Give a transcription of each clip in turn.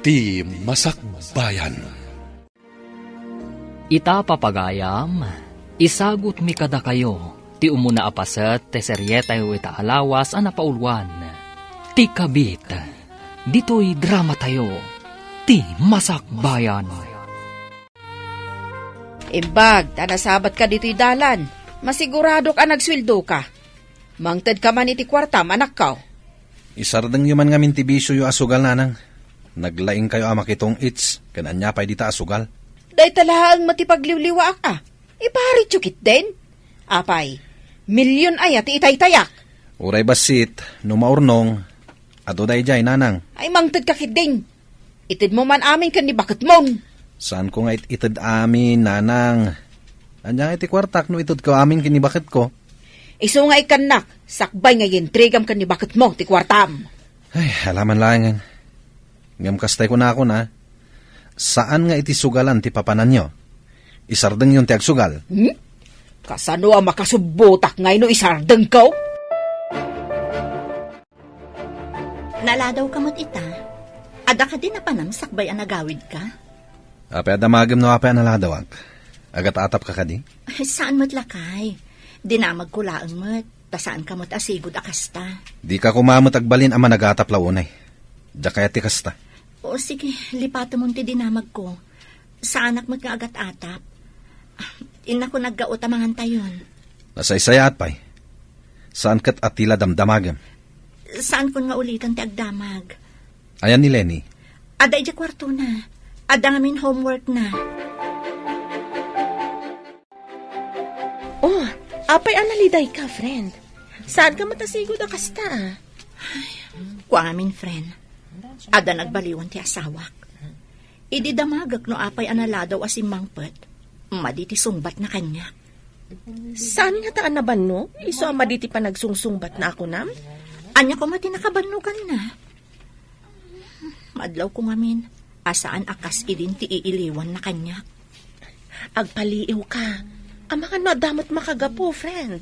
Ti Masakbayan. Ita papagayam, isagot mi kada kayo, ti umuna apaset, te seryeta yu ita alawas a napaulwan. Ti kabit, dito'y drama tayo, ti Masakbayan. Imbag, tanasabat ka dito'y dalan. Masigurado ka nagsweldo ka. Mangted ka man iti kwarta, manak ka. Isardeng yuman nga mintibisyo yu asugal nanang. Naglaing kayo amakitong its, kananya pa'y dita asugal. Day talaang matipagliwliwa ka. Iparit yukit din. Apay, milyon ay ati itay-tayak. Uray basit, numaurnong, ado day jay nanang. Ay mangted ka kiding. Itid mo man amin kan ni bakit mong. Saan ko nga itid amin, nanang? Anyang iti kwartak no itid ko amin kinibakit ko. Iso nga ikanak, sakbay nga yintrigam kan ni bakit mo, ti kwartam. Ay, halaman langan. Ngam kastay ko na ako na. Saan nga iti sugalan ti papanan nyo? Isardeng yung ti agsugal. Kasano ang makasubutak ngay no isardeng ko? Naladaw ka mo't ita. Ada ka din na panam sakbay ang nagawid ka? Ape adamagam no ape analadawag. Agat atap ka kadi? Saan mo't lakay? Dinamag kulaang mo't. Tasaan ka mo't asigod akasta. Di ka kumamot agbalin ama nagatap launay. Diya kaya ti kasta. O sige, lipato mong ti dinamag ko. Sa anak mo't nga agat atap. Ina ko naggaot amangan tayon. Nasaysaya at pay. Saan kat atila damdamagam? Saan ko nga ulitan ti agdamag? Ayan ni Lenny. Ada ija kwarto na. Ada ngamin homework na. Oh, apay analiday ka, friend. Saan ka matasigod akasta? Kuang amin, friend. Ada nagbaliwan ti asawak. Idi damagak no apay analadaw asimang pet. Maditi sungbat na kanya. Saan nga taan na banno? Iso ang maditi pa nagsungsungbat na ako nam? Anya ko mati nakabanugan na. Madlaw ko ngamin. Asaan akas idin ti iiliwan na kanya. Agpaliiw ka. Amakan no adamot makagapo, friend.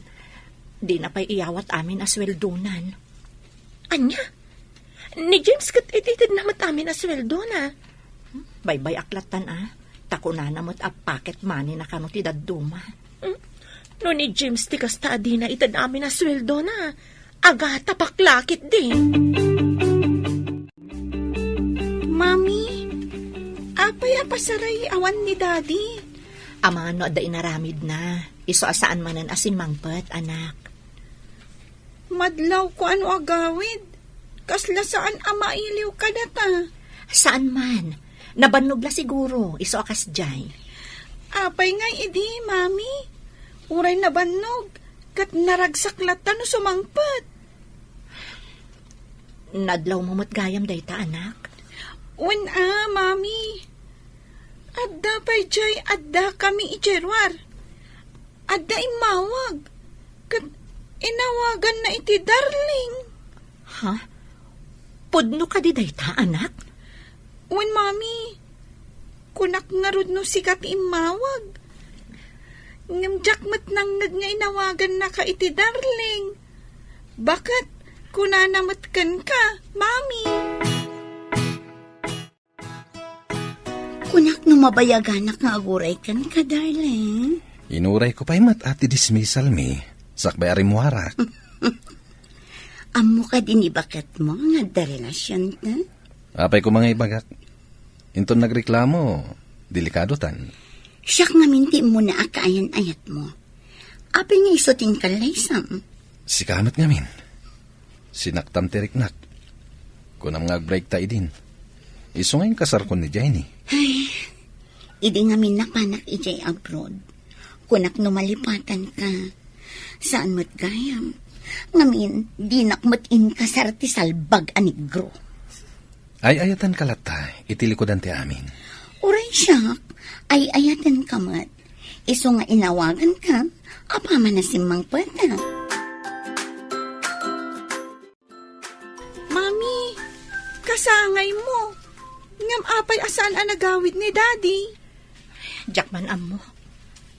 Di na pa'y iyawat amin asweldonan. Anya? Ni James kat ititid namat amin asweldo na. Baybay aklatan Tako na namot a pocket money na kano ti dadduma. No ni James ti kasta di na itad amin asweldo na. Aga tapaklakit din. Mami, apay apasaray awan ni Daddy. Ama no da inaramid na. Iso asaan manan asimangpet, anak. Madlaw ko ano agawid. Kasla saan amailiw ka data? Saan man? Nabannog la siguro. Iso akas jay. Apay nga idi, Mami. Uray na bannog. Kat naragsaklatan no sumangpat. Nadlaw mo mo't gayam dayta, anak. Wen Mami. Adda pa'y jay, adda kami ijerwar. Adda imawag. Kat inawagan na iti darling. Ha? Pudno ka di dayta, anak? Wen, Mami. Kunak nga rod no sikat imawag. Ngam jakmat nangag nga inawagan na ka iti darling. Bakat kunanamatkan ka, Mami? Kunak no mabayaganak nga aguray kan ka, darling. Inuray ko pa'y mat ati dismissal mi. Sakbay arimuharak. Amo ka din ibakat mo nga da relasyon ka? Apay ko mga ibagak. Inton nagreklamo, delikado tan. Siyak nga minti mo na akaayan-ayat mo. Apay nga isuting kalaysam. Si kamot ngamin. Sinaktam tiriknak. Kunam nga break ta idin. Iso ngayon kasar ko ni Jenny. Ay, idi nga minapanak ijay abroad. Kunak no malipatan ka. Saan mo't gayam? Ngamin, di nakmatin ka sa salbag anigro. Ay ayatan kalata, itilikodan ti amin. Uray siyak, ay ayatan ka mat. Iso nga inawagan ka, apa man na simang pweta. Mami, kasangay mo. Ngam apay asaan ang nagawid ni Daddy. Jakman amo.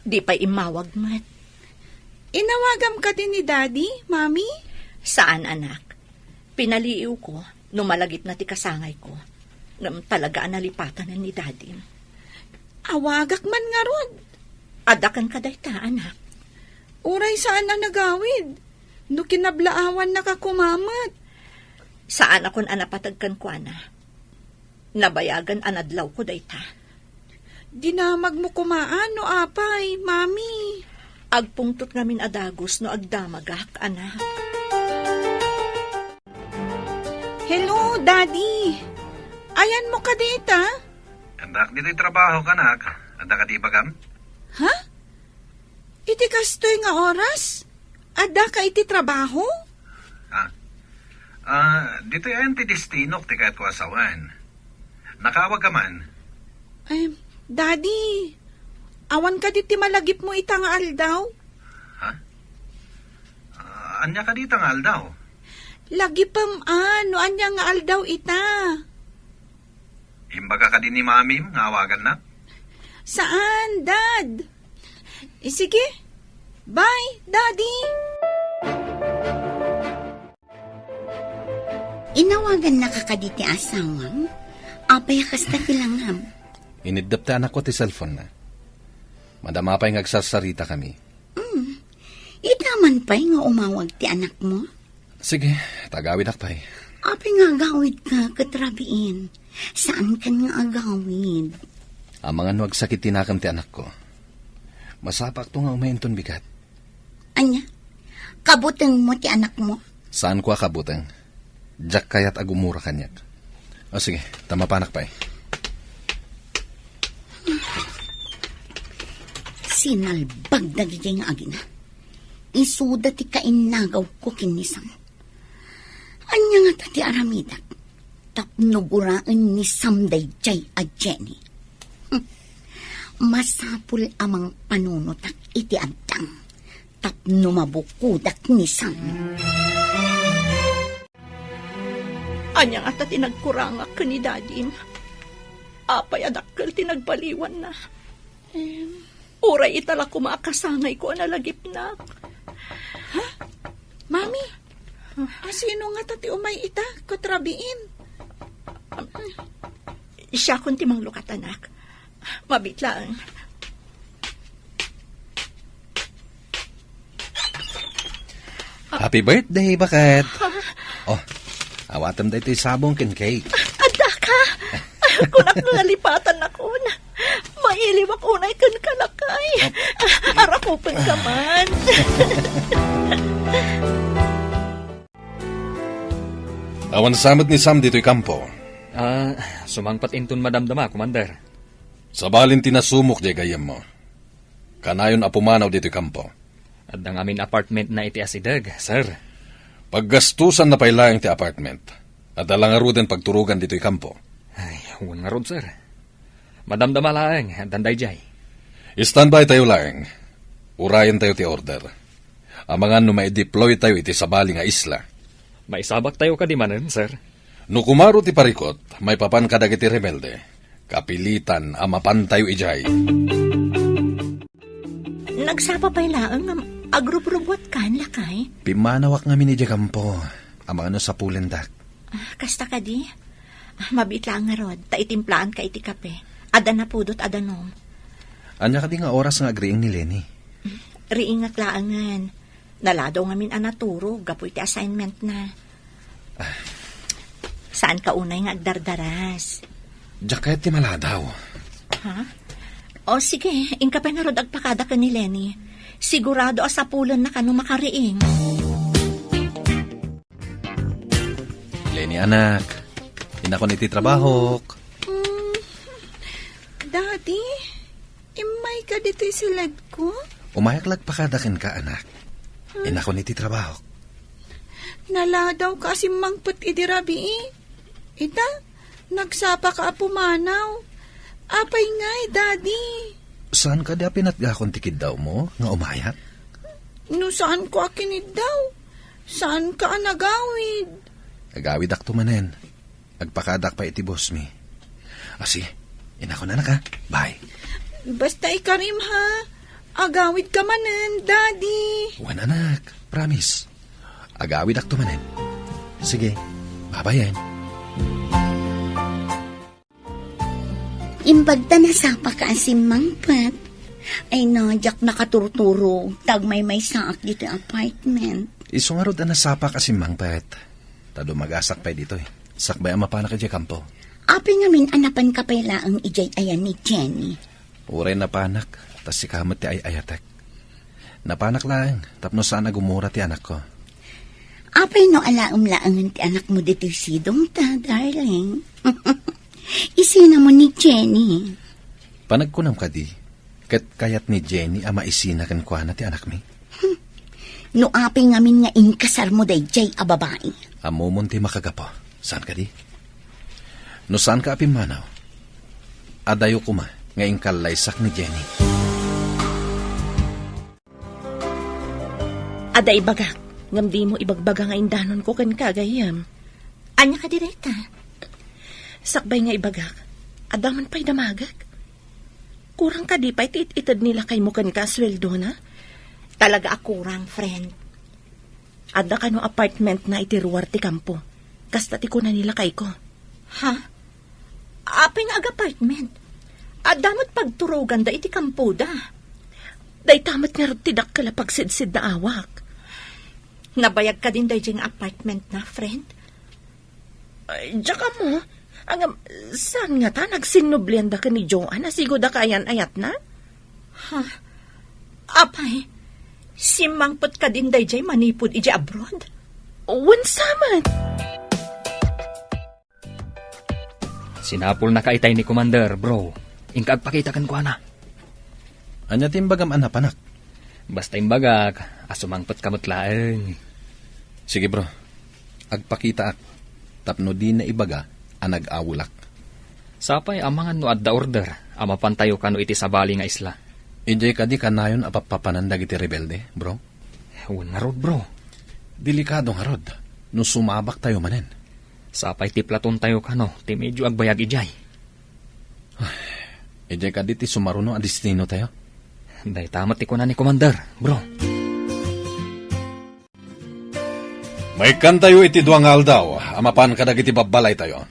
Di pa'y imawag mat. Inawagam ka din ni Daddy, Mami? Saan, anak? Pinaliiw ko, nung malagip na ti kasangay ko. Ngam talaga nalipatan na ni Daddy. Awagak man nga rod. Adakan ka day ta, anak. Uray saan na nagawid? No kinablaawan nakakumamat. Saan akon anapatagkan ko, ana? Nabayagan anadlaw ko day ta. Dinamag mo kumaan no apay, mami. Agpungtot ngamin adagos no agdamagak, anak. Hello, Daddy. Ayan mo ka dita? Andak dito'y trabaho ka, anak. Anda ka di bagam? Ha? Iti kastoy nga oras? Ada ka iti trabaho? Dito'y ayan ti destinok ti kahit ko asawan. Nakawag ka man. Ay, Daddy. Awan ka diti malagip mo ita nga aldaw? Anya ka dito nga aldaw? Lagipam no anya nga aldaw ita. Imbaga ka din ni mamim, nga awagan na? Saan, Dad? Sige. Bye, Daddy. Inawagan na kakaditi asawang, apay kasta kilangam. Inidap ta anak ko ti cellphone na. Madama pa'y ngagsasarita kami. Itaman pa'y nga umawag ti anak mo. Sige, tagawid akpay. Apay nga agawid ka katrabiin. Saan ka nga agawid? Ang mga nuwag sakit tinakam ti anak ko. Masapak to nga umainton bigat. Anya, kabuteng mo ti anak mo? Saan ko akabutang? Diyak kaya't agumura kanyak. O sige, tamapanak pa'y. Sinalbag na gigay nga agina. Isuda ti kainagaw ko kinisang. Anya nga tati aramidak. Tapnuguraan ni Samday Jay a Jenny. Masapul amang panunutak iti adtang. Tapno mabukudak ni Sam. Anya nga ta tinagkurangak ka ni Daddy. Apay adakkel tinagpaliwan na. Uray itala kumakasangay ko analagip na. Mami, sino nga tati umay ita katrabiin? Siya kun timang lukat, anak. Mabitlaan. Happy birthday, bakit? Oh, awatam da ito'y sabong kin cake. Ada ka! Kunak nalipatan ako na. Mailiwak unay kan kalakay. Arakupan ka man. Awan samad ni Sam dito'y kampo. Sumangpat inton madamdama, Commander. Sa balin tinasumok di gayam mo. Kanayon apumanaw dito'y kampo. At ang amin apartment na iti asidag, sir. Paggastusan na pailayang ti apartment. At alang aruden pagturugan dito'y kampo. Ay, huwag nga ron, sir. Madamdama lang, danday jay. Standby tayo lang. Urayan tayo ti order. Ang mga may-deploy tayo iti sabali nga isla. Maisabak tayo kadimanan, sir. No kumaro ti parikot, may papan kadag iti rebelde. Kapilitan amapan tayo ijay. Nagsapa pa'y laang agrubrubuat kan lakay. Pimanawak nga minidya kampo. Ang mga sa pulendak. Kasta ka di? Mabitla nga rod, taitimplaan ka iti kape. Ada na pudot adanom. Anya ka di nga oras nga agriing ni Lenny. Riingat laangan. Naladaw nga min anaturo, gapoy ti assignment na. Saan ka unay nga agdardaras? Diyak kahit ti maladaw. Ha? O sige, ingka pa nga rod agpakada ka ni Lenny. Sigurado asapulan na ka nung makariing. Lenny anak, inako niti trabahok. Daddy, imay ka dito silad ko? Umayaklag pakadakin ka anak. Inako niti trabahok. Naladaw ka si mangput idirabi Ita, nagsapa ka apumanaw. Apay ngay, Daddy. Saan ka di pinatgakon tikid daw mo nga umayak? No saan ko akinid daw? Saan ka nagawid? Agawid ak tumanen. Agpakadak pa iti boss mi. Asi, inako na naka. Bye. Basta ikarim ha. Agawid ka manen, Daddy. Wan anak, promise. Agawid ak tumanen. Sige, babayan. Imbagta na sapa ka asimang pat. Ay nadyak nakaturturo. Tagmay may saak dito yung apartment. Iso nga rod na nasapa kasi mang pet. Tado magasak pa dito eh. Sakbay ang mapana ka kampo. Api ngamin anapan ka pala ang ijay ayan ni Jenny. Uray na panak, tas si kamot ti ay ayatek. Napanak lang, tapno sana gumura ti anak ko. Apay no alaang-laangan ti anak mo dito sidong ta, darling. Isina mo ni Jenny. Panagkunam ka di, kat kayat ni Jenny ama isina kan kwa na ti anak mi. No apay ngamin nga inkasar mo day jay a babae. Amumon ti makagapo, saan ka di? No saan ka apimanaw? Adayo kuma, ngayong kalaysak ni Jenny. Aday bagak, ngam di mo ibagbaga nga indanon ko kan kagayam. Anya ka direta? Sakbay nga ibagak, adaman pa'y damagak. Kurang ka di pa'y ititad nila kay mo kan kasweldo na? Talaga akurang, friend. Ada ka no apartment na itiruwar ti kampo. Kasta ti ko na nila kay ko. Ha? Apay nga ag-apartment. Adamot pagturugan da iti kampuda. Day tamat nga rin tidak kala pagsidsid na awak. Nabayag ka din da yung apartment na, friend? Ay, tsaka mo, saan nga ta nagsinublian da ka ni Joanna? Sigo da kayan ayat na? Ha? Apay, simangpot ka din da yung manipod iji abroad? Wansaman! Sinapol na kaitay ni Commander, bro. Ingkag pakitakan ko na. Anya timbagam anapanak? Basta imbagak, asumangpot kamot laeng. Sige bro, agpakita ak. Tapno di na ibaga, anag-awulak. Sapay amangan no adda order, amapantayo ka no iti sabali nga isla. Ijay ka di kanayon apapapanandag iti rebelde, bro? Ewan nga rod, bro. Delikado nga rod, no sumabak tayo manen. Sapay ti platon tayo ka no, ti medyo agbayag ijay. Ijay ka di ti sumaruno a destino tayo. Day tamat ti ko na ni Commander, bro. May kan tayo iti duang aldaw, amapan kadag iti babalay tayo.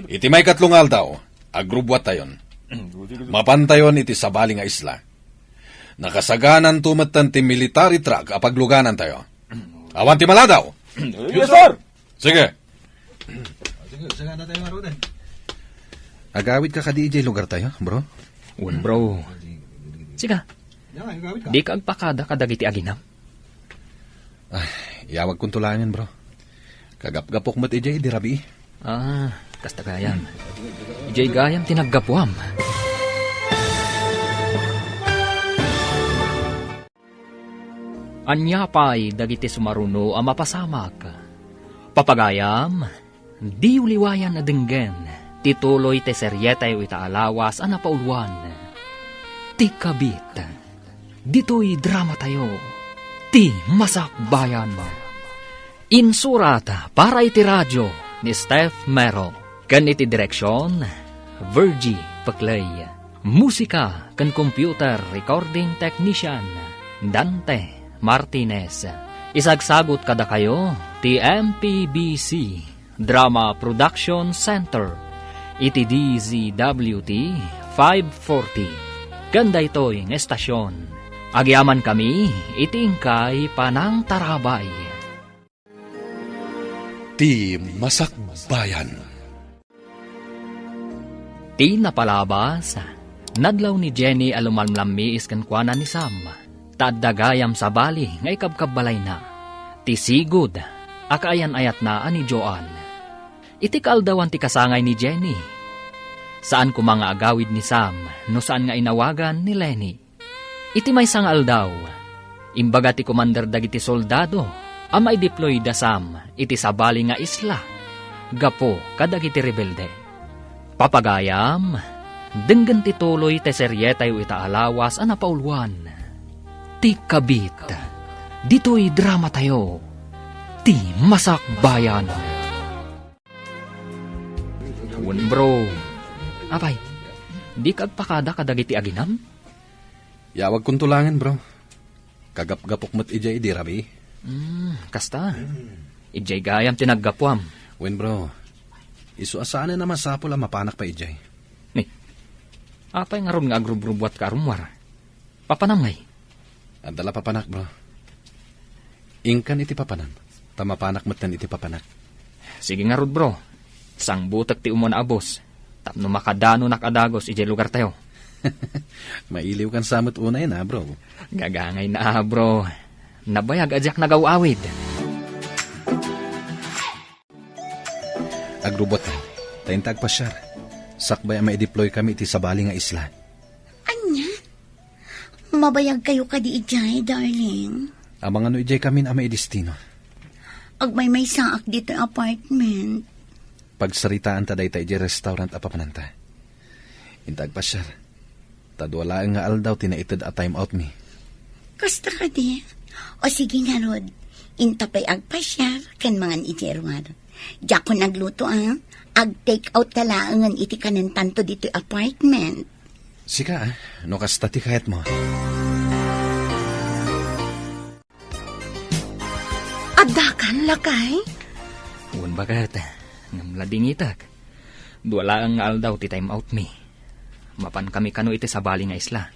Iti may katlong aldaw, agrubwat tayon. Mapantayon iti sabali nga isla. Nakasaganan tumatan ti military truck apagluganan tayo. Awan ti maladaw. Yes, sir! Sige. Agawid ka kadi ijay lugar tayo, bro? Un, bro. Siga, di ka agpakada kadag iti aginam. Ay, yawag kong tulangin, bro. Kagap-gapok mat ijay, di rabi. Ah, kasta gayam. Ijay gayam tinaggapuam. Anya pa'y dagiti sumaruno ang mapasamak. Papagayam, di uliwayan na dinggen, tituloy te seryetay o itaalawas ang napauluan. Ti kabit, dito'y drama tayo, ti masakbayan mo. Insurat para iti radyo ni Steph Mero, kan iti direksyon, Virgie Paclay. Musika kan computer recording technician, Dante Martinez. Isagsagot kada kayo, ti MPBC Drama Production Center, iti DZWT 540. Ganda ito'y ng estasyon. Agyaman kami, itingkay panang tarabay. Ti Masakbayan. Ti napalabas, nadlaw ni Jenny alumalmlami iskan kuana ni Sam. Tadagayam sa bali nga ikabkabalay na. Ti sigud, akayan ayat na ani Joan. Iti kaaldawan ti kasangay ni Jenny. Saan ko mga agawid ni Sam, no saan nga inawagan ni Lenny. Iti may sangal daw, imbaga ti commander dagiti soldado, ama i-deploy da Sam, iti sabali nga isla, gapo kadagiti rebelde. Papagayam, denggan ti tuloy te seryetay o itaalawas ang napauluan. Ti kabit, dito'y drama tayo, ti masakbayan. Ewan, bro. Apay, di kagpakada kadagiti aginam? Yawag kong tulangin, bro. Kagap-gapok mat ijay, di rabi. Kasta. Ijay gayam tinaggapuam. Wen, bro. Isu asaan na masapol ang mapanak pa ijay. Apay nga ron nga agrub-rubwat ka arumwar. Papanam ngay. Adala papanak, bro. Ingkan iti papanan. Tamapanak matan iti papanak. Sige nga rod bro. Sang butak ti umon abos. Tapno makadano nakadagos ije lugar tayo. Mailiw kan samot unay na, bro. Gagangay na bro. Nabayag adyak nagawawid. Agrubot na. Tayintag pa siya. Sakbay ang ma-deploy kami iti sabali nga isla. Anya? Mabayag kayo kadi ijay, darling. Amang ano ijay kami na may destino. Agmay saak dito yung apartment. Pagsaritaan ta day ijay restaurant apapananta. Intag pa siya. Tadwala nga aldaw tinaited a time out mi. Kasta ka di. O sige nga, Rod. Intapay agpasyar kan mangan ijerwar. Diyak ko nagluto ag-take out talaangan iti kanan tanto dito apartment. Sika no kastati kahit mo. Adakan lakay? Un bagat. Ngam lading itak. Duwala ang aldaw ti time out mi. Mapan kami kano iti sabali nga isla.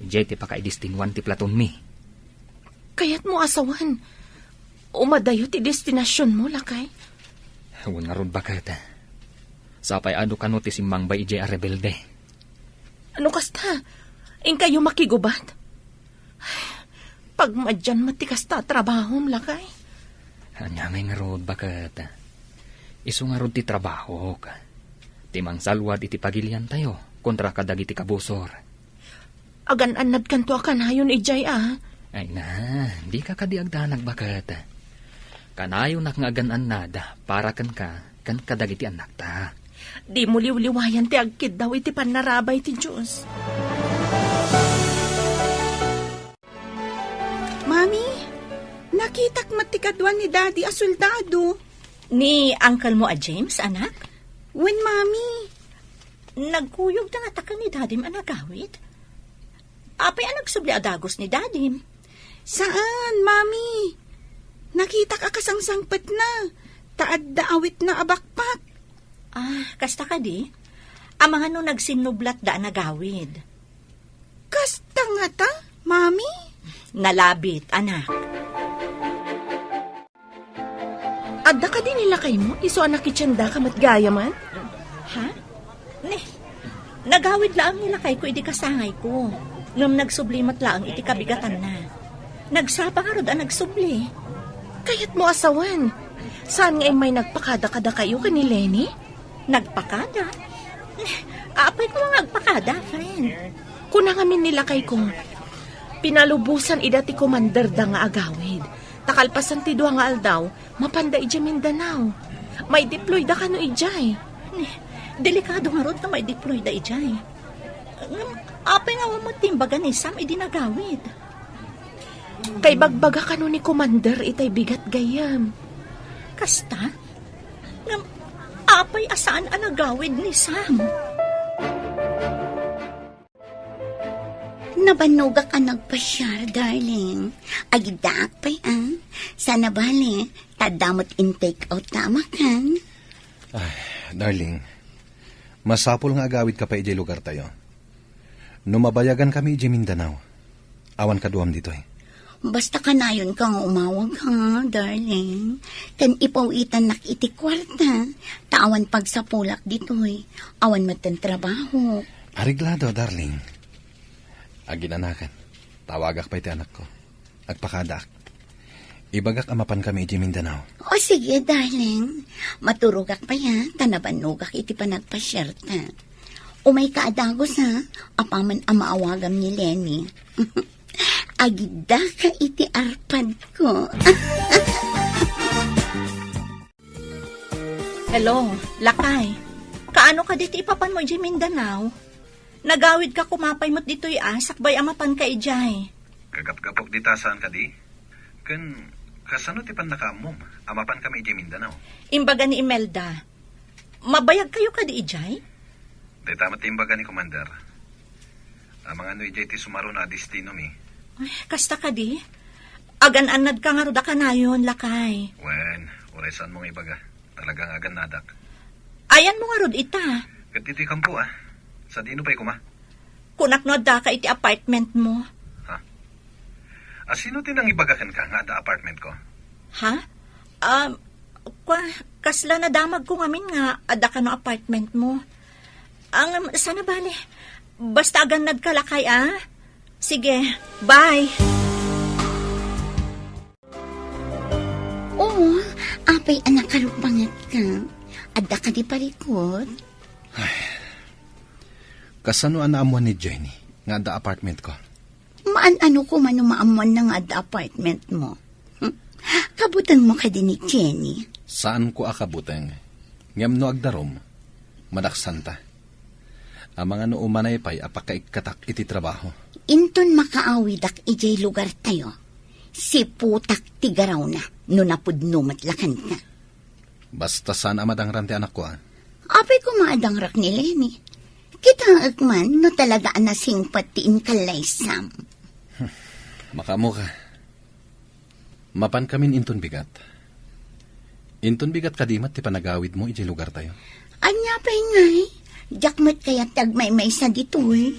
Ije ti pakaidistinwan ti platon mi. Kaya't mo asawan. Umadayo ti destinasyon mo lakay? Un nga ron bagat. Sapay ado kano ti simbang bay ije a rebelde. Ano kasta? In kayo makigubat? Pag madyan matikas ta trabahom lakay? Anya may nga rod bagat. Isu nga rod ti trabaho ka. Timang salwad iti pagilian tayo kontra kadag iti kabusor. Agan-anad kanto akanayon ijay Ay na, di ka kadiagdanag bagat. Kanayon nak nga agan-anad para kan kadag iti anak ta. Di mo liwliwayan ti agkid daw iti panarabay ti Diyos. Mami, nakitak matikadwan ni Daddy a soldado. Ni uncle mo a James, anak? When, Mami? Nagkuyog na nga taka ni Dadim anagawid. Apay nagsubli adagos ni Dadim. Saan, Mami? Nakita ka kasangsangpet na. Taad daawit na abakpak. Kasta ka di? Ang mga no nagsinublat da nagawid. Kasta nga ta, Mami? Nalabit, anak. Adda ka din nila kay mo? Iso anak itsanda ka matgaya man? Ha? Nagawid laang nila kay ko iti kasangay ko. Ngam nagsublimat laang iti kabigatan na. Nagsapa nga rod ang nagsubli. Kaya't mo asawan. Saan nga may nagpakada-kada kayo ka ni Lenny? Nagpakada? Apay ko nga nagpakada, friend. Kunangamin nila kay kong pinalubusan ida ti commander da nga agawid. Takalpasan ti duwa nga aldaw, mapanda ija Mindanao. May deploy da kano ijay. Delikado nga rod na may deploy da ijay. Apay nga matimbagan ni Sam idinagawid. Kay bagbaga kano ni commander itay bigat gayam. Kasta? Apay asaan ang nagawid ni Sam? Nabanuga ka nagpasyar, darling. Agidaak pa'y Sana bali, tadamot in take out tama kan? Darling, masapol nga agawid ka pa ijay lugar tayo. Numabayagan kami ijay Mindanao. Awan ka duwam dito Basta kanayon ka nga umawag ha, darling. Kan ipawitan nak iti kwarta. Taawan pagsapulak dito'y. Awan matan trabaho. Ariglado, darling. Aginanakan. Tawagak pa iti anak ko. Agpakadak. Ibagak amapan kami iti Mindanao. O sige, darling. Maturugak pa ya. Tanabanugak iti panagpasyerta. Umay kaadagos ha. Apaman amaawagam ni Lenny. Agida ka iti arpad ko. Hello, Lakay. Kaano ka dito ipapan mo ijay Mindanao? Nagawid ka kumapay mo't dito'y sakbay amapan ka ijay. Kagap-gapok dita saan ka di? Kasano ti pan nakamom? Amapan kami ijay Mindanao. Imbaga ni Imelda. Mabayag kayo ka di ijay? Dahil tamat imbaga ni Commander. Amang ano ijay ti sumaro na destino mi. Ay, kasta ka di? Agan-anad ka nga roda ka na yun, Lakay. Wen, oresan mong ibaga. Talagang agan nadak. Ayan mo nga rod ita. Kat dito'y kampo Sa dino pa'y kuma? kunak no da ka iti apartment mo. Sino tinang ibagakan ka nga da apartment ko? Ha? Kasla na damag ko ngamin nga ada ka no apartment mo. Ang sana bale. Basta agan nagkalakay Sige, bye. Oo, apay anak karupangat ka. Adda ka di parikot. Kasano anaamuan ni Jenny nga da apartment ko? Maan-ano ko man umaamuan na nga da apartment mo. Kabutan mo ka din ni Jenny. Saan ko akabuteng? Ngam no agdarom, madaksanta. Ang mga no umanay pa'y apakaikatak iti trabaho. Inton makaawidak ijay lugar tayo. Si putak tigaraw na, no napudno matlakan ka. Basta saan amadang ranti anak ko Apay ko maadang rak ni Lenny. Kita agman, no talaga anasing patiin kalay Sam. Makamu ka. Mapan kamin inton bigat. Inton bigat kadimat ti panagawid mo ijay lugar tayo. Anya pa'y ngay, jakmat kaya tagmay-may sa ditoy.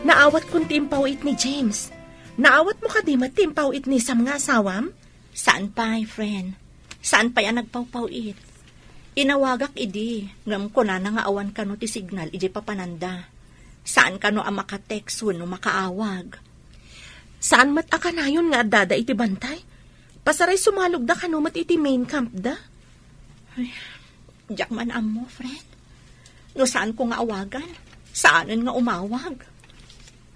Naawat kong timpawit ni James. Naawat mo kadimat timpawit ni Sam nga asawam? Saan pa, friend? Saan pa yan nagpawpawit? Inawagak idi, ngam ko na nga awan ka no ti signal, iji papananda. Saan ka no ang makatext no makaawag? Saan mat akanayon nga dada iti bantay? Pasaray sumalog da kanumat iti main camp da? Diyak man mo, friend. No saan ko nga awagan? Saanan nga umawag?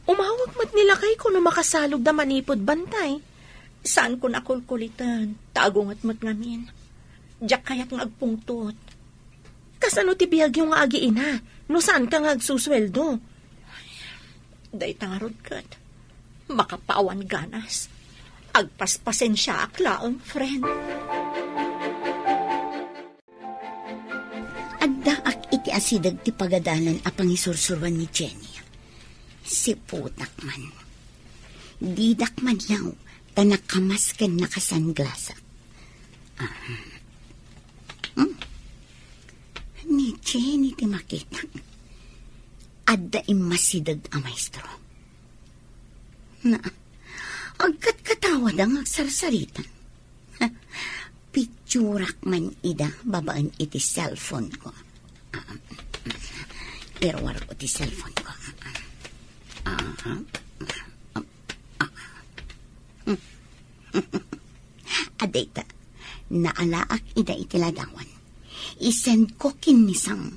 Umawag mat nila kay kuno makasalog da manipod bantay. Saan ko nakulkulitan? Tagungat mat ngamin. Diyak kaya't nga agpungtot. Kasano ti biyag yung nga agiina? No saan ka nga agsusweldo? Day tangarod kat. Makapaawan ganas. Agpaspasen siya aklaang, friend. Adda ak iti asidag ti pagadalan apang isursurwan ni Jenny. Si putak man. Didak man yaw, tanakamas ka nakasanglasa. Ni Jenny ti makita. Adda imasidag a maestro. Na, agkat katawad ang agsarsaritan. Picturak man ida babaan iti cellphone ko. Irwar ko ti cellphone ko. Adeta, naalaak ida iti ladawan. Isend ko kinisang.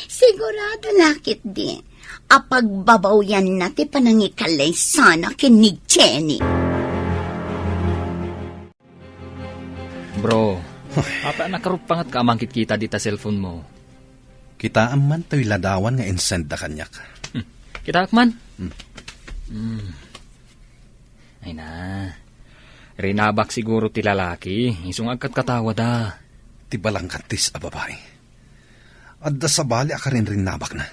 Sigurado lakit di. Apagbabaw yan natin panangikalay sana kinig Jenny. Bro, apa nakarupangat ka amangkit kita dita cellphone mo? Kita man tayo ladawan nga insend da kanyak. Kita akman? Ay na. Rinabak siguro ti lalaki. Isung agkat katawa da. Ti balangkatis a babae. Adda sa bali akarin rin nabak na.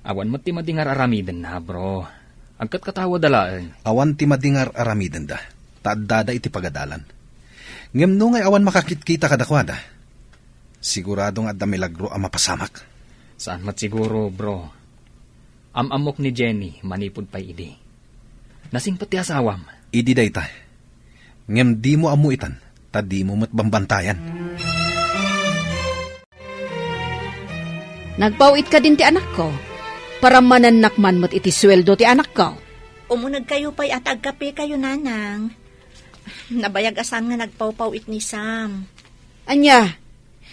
Awan mo ti madingar aramiden na, bro. Agkat katawa dalaan. Awan ti madingar aramiden da. Taadada iti pagadalan. Ngem no ngay awan makakitkita kadakwada. Siguradong adda milagro ang mapasamak. Saan mat siguro, bro? Amok ni Jenny, manipod pa'y idi. Nasing pati asawam. Idi dayta. Ngem di mo amuitan, ta di mo matbambantayan. Nagpawit ka din ti anak ko. Para mananakman mo't iti sweldo ti anak ko. Umunag kayo pa'y at agkape kayo, nanang. Nabayag asan nga nagpawpawit ni Sam. Anya,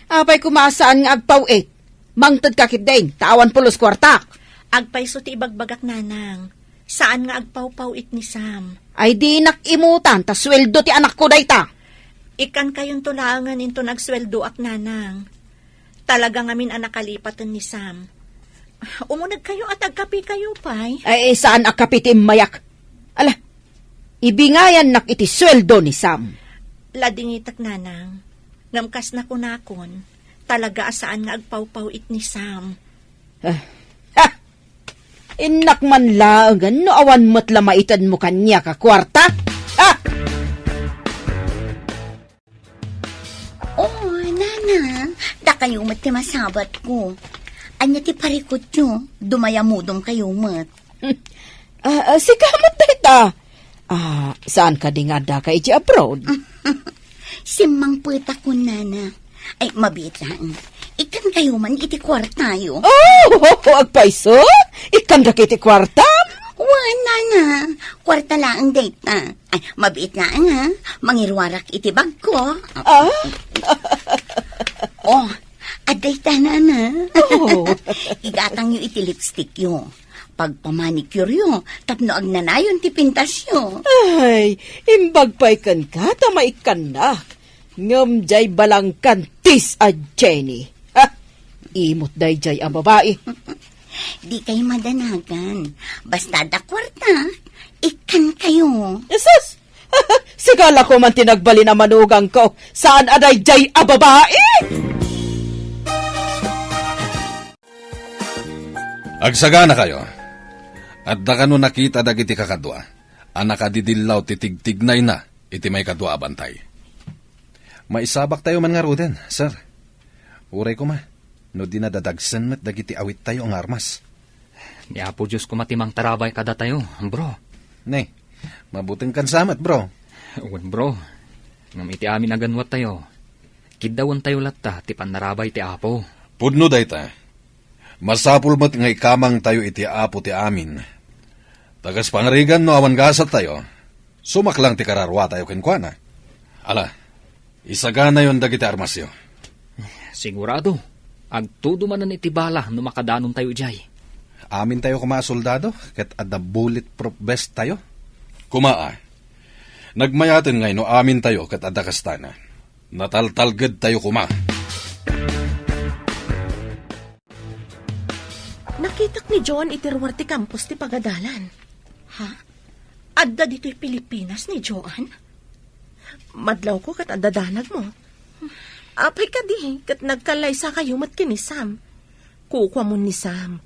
apay kumasaan nga agpawit. Mangtad kakit din, tawan pulos kwartak. Agpayso ti ibagbagak, nanang. Saan nga agpawpawit ni Sam? Ay di nakimutan, ta sweldo ti anak ko dayta. Ikan kayong tulangan into nagsweldo ak, nanang. Talaga ngamin ang nakalipatan ni Sam. Umunag kayo at agkape kayo, pay. Ay saan akapitim mayak? Ala, ibingayan nak iti sweldo ni Sam. Ladingitak, nanang. Ngamkas na kunakon. Talaga asaan nga agpawpawit ni Sam. Inak man laangan, no awan mo't lamaitan mo kanya ka kwarta. Oh, nanay. Na, da kayo mat ti masabat ko. Anya ti parikot nyo, dumayamudong kayo mat. Sigamat dita. Saan ka di nga da ka iti abroad? Simang puta ko, nana. Ay, mabit lang. Ikan kayo man iti kwartayo. Agpaiso? Ikan da kiti kwarta? Wala na. Kwarta lang ang data. Ay, mabit lang ha. Mangirwarak iti bag ko. Oh, aday na na. Igatang yung iti lipstick yo. Pag pamanicure yo, tapno agnanayon ti pintas yo. Ay, imbag pa ikan ka, tamaikan na. Ngam jay balang kantis a Jenny. Imot day jay ang babae. Di kayo madanagan. Basta da kwarta, ikan kayo. Yesus! Sigala ko man tinagbali na manugang ko. Saan aday jay a babae? Agsagana kayo. At da kano nakita dagiti kakadwa. Anak adidillaw titigtignay na iti may kadwa abantay. Maisabak tayo man nga ruden, sir. Uray ko ma. No dinadadagsan met dagiti awit tayo ang armas. Ni Apo Diyos kumatimang tarabay kada tayo, bro. Ne, mabuting kansamat, bro. Uwan, bro. Ngam iti amin aganwat tayo. Kidawan tayo latta, ti panarabay ti Apo. Pudno dayta. Masapul mo't nga ikamang tayo iti Apo ti amin. Tagas pangarigan no awan gasat tayo. Sumaklang ti kararwa tayo kenkwana. Ala, isagana yon dagiti armasyo. Sigurado. Agtudo manan iti bala no makadanon tayo jay. Amin tayo kuma soldado, ket adda bulletproof vest tayo. Kumaa. Nagmayaten ngay no amin tayo ket adda kastana. Nataltalged tayo kuma. Nakitak ni John itiruar ti campus ti pagadalan. Ha? Adda dito'y Pilipinas ni Joan? Madlaw ko kat adadanag mo. Apay ka di, kat nagkalay sa kayo mat kinisam. Kukwa mo ni Sam.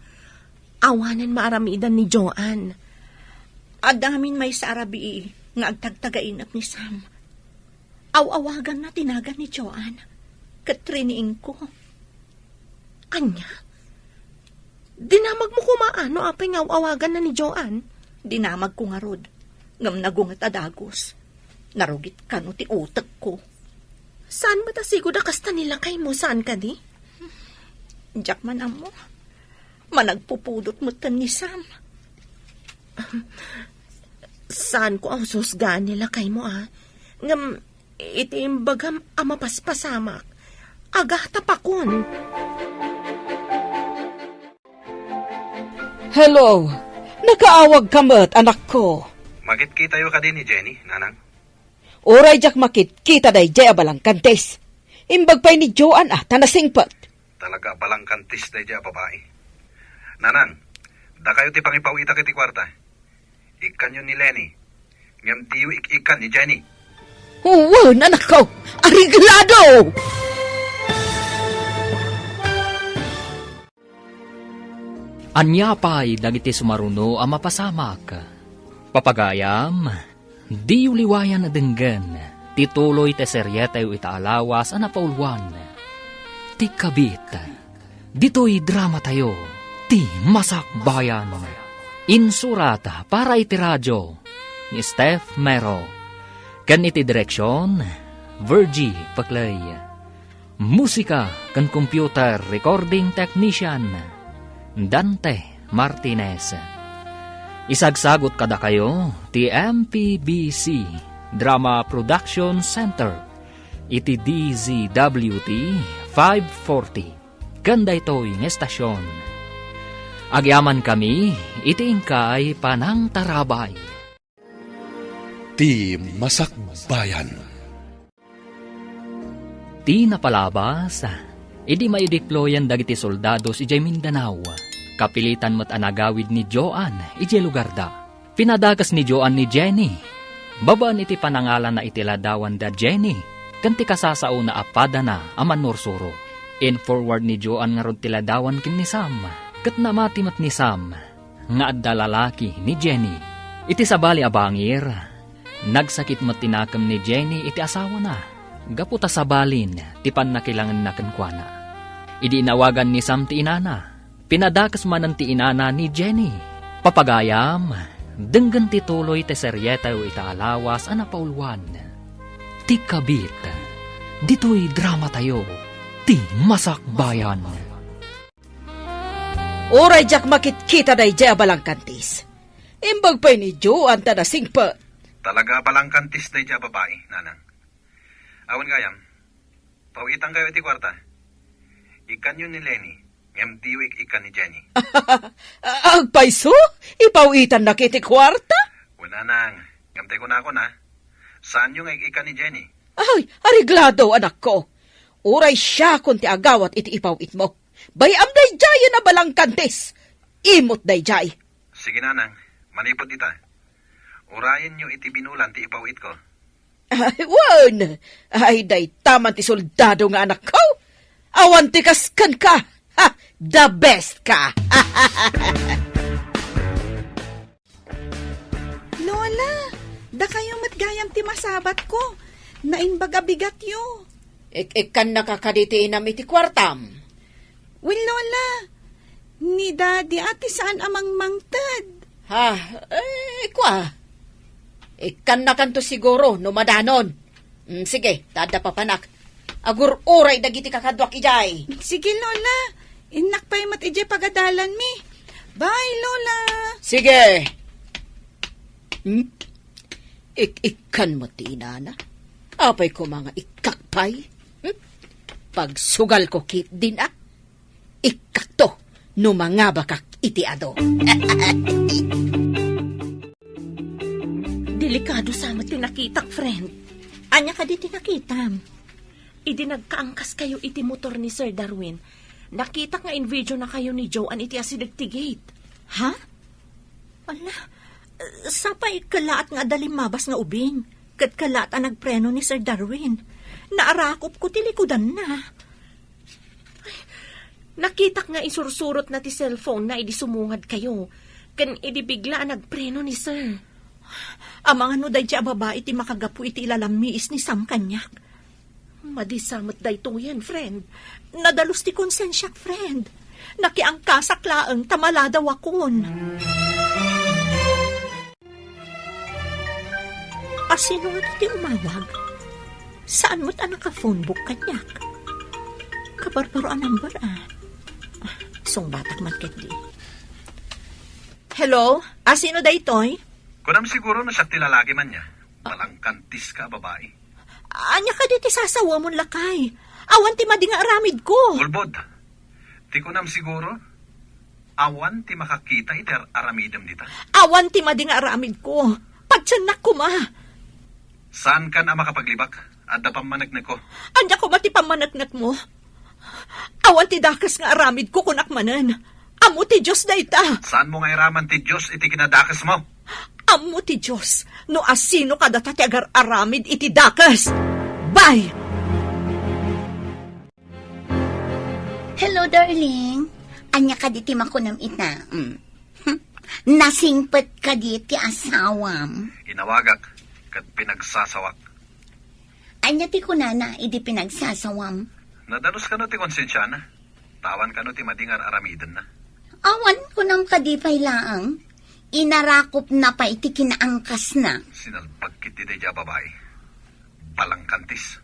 Awanan maaramidan ni Joan. Adamin may sa Arabi nga agtagtagainap ni Sam. Awawagan na tinagan ni Joan. Katriniing ko. Anya? Dinamag mo kumaano apay nga awawagan na ni Joan? Dinamag ko nga rod. Ngam nagungat adagos. Narugit ka no ti utak ko. Saan ba tasigo da kasta nila kay mo? Saan ka di? Jack man mo. Managpupudot mo tan ni Sam. Saan ko ang susgaan nila kay mo Ngam itiimbagam amapaspasamak. Agah tapakon. Hello. Nakaawag ka mat, anak ko. Magit tayo ka din ni Jenny, nanang. Oray jak makit, kita day jay abalang kantes. Imbag pa'y ni Joan tanasingpat. Talaga balang kantis na dya babae. Nanang, da kayo ti pangipawita kiti kwarta. Ikan yun ni Lenny. Ngam tiyo ikan ni Jenny. Oo, anak ko. Ariglado! Anya pa'y dagiti sumaruno ang mapasamak. Papagayam, di uliwayan na denggan, tituloy te seryeta yu itaalawas ang napaulwan. Ti kabit, dito'y drama tayo, ti masakbayan. Insurata para iti radyo, ni Steph Mero. Kan iti direksyon, Virgie Paclay. Musika kan computer recording technician, Dante Martinez. Isagsagot kada kayo, ti MPBC Drama Production Center, iti DZWT 540, ganda ito'y ng estasyon. Agyaman kami, iti ingkay panang tarabay. Ti Masakbayan. Ti napalabas, idi may deployan dagiti soldados ijay Mindanao. Kapilitan mo't anagawid ni Joan, iti lugar da. Pinadagas ni Joan ni Jenny. Babaan iti panangalan na itiladawan da Jenny. Kanti kasasao na apada na aman norsuro. In forward ni Joan nga ron tiladawan kin ni Sam. Kat namati mat ni Sam. Nga adda lalaki ni Jenny. Iti sabali abangir. Nagsakit mat tinakam ni Jenny iti asawa na. Gaputa sa balin, tipan na kailangan na kenkwana. Idi inawagan ni Sam ti inana. Pinadakas manan ti inana ni Jenny. Papagayam, denggan ti tuloy ti seryeta o itaalawas ana paulwan. Ti kabit, dito'y drama tayo, ti masakbayan. Oray jak makit-kita day jay abalangkantis. Imbag pa'y ni Joan ta na singpa. Talaga palang kantis na dya babae, nanang. Awan gayam, pauitang kayo iti kwarta. Ikan yun ni Lenny, ngem diwik ikan ni Jenny. Agpaiso? Ipawitan na kiti kwarta? Wala nang, ngamtay ko na ako na. Saan yung ikan ni Jenny? Ay, ariglado anak ko. Oray siya kung ti agawat iti ipawit mo. Bayam day jay na balangkantis. Imot day jay. Sige nanang, manipot ita. Urayan nyo iti binulan ti ipawit ko. Ay, wan. Ay, day taman ti soldado nga anak ko. Awan ti kaskan ka. Ha, the best ka. Lola, da kayo matgayam ti masabat ko. Nainbaga bigat yo. Ikan nakakaditi inam iti kwartam. Well, Lola, ni Daddy ati saan amang mangtad? Ha, kwa. Ikan na kanto siguro, no madanon. Sige, tada papanak. Agur uray dagiti kakadwak ijay. Sige, Lola. Inak pa'y mat ije pagadalan mi. Bye, Lola. Sige. Ikan mo ti inana. Apay ko mga ikakpay. Pagsugal ko kit din Ikak to, no mga bakak iti ado. Delikado sama tinakitak, friend. Anya ka di tinakitam. Idi nagkaangkas kayo iti motor ni Sir Darwin. Nakita nga in video na kayo ni Joan iti asidagtigate. Ha? Wala. Sapay kalaat nga dalimabas nga ubing. Kat kalaat ang nagpreno ni Sir Darwin. Naarakop ko tilikudan na. Nakita nga isursurot na ti cellphone na idi sumungad kayo. Kan idi bigla nagpreno ni Sir. Amang ano day dya babae ti makagapu iti ilalamiis ni Sam kanyak. Madisamot day to yan, friend. Nadalus ti konsensyak, friend. Nakiangkasak laeng tamaladaw akon. Asino nga ti umawag? Saan mo't anak ka phone book kanyak? Kabarbaro ang number Song batak man ket di. Hello? Asino day toy? Kunam siguro na siya tilalagi man niya. Palang kantis ka, babae. Anya ka di ti sasawa mon lakay. Awan ti madi nga aramid ko. Ulbod, ti kunam siguro, awan ti makakita iti aramidem dita. Awan ti madi nga aramid ko. Pagtsanak ko ma. Saan ka na makapaglibak? Adda pamanagnak ko. Anya ko mati pamanagnak mo. Awan ti dakas nga aramid ko kunak manan. Amo ti Diyos da ita. Saan mo nga iraman ti Diyos iti kinadakas mo? Amo ti Diyos. No asino kada ti agar aramid iti dakas. Bye! Hello, darling. Anya ka diti makunam ita. Nasingpet ka diti asawam. Inawagak, kat pinagsasawak. Anya ti kunana, idi pinagsasawam. Nadanos ka no ti konsensya na. Tawan ka no ti madingar aramidan na. Awan kunam ka di pay laang. Inarakop na pa iti kinaangkas na. Sinalpag kiti day dya babae. Palang kantis.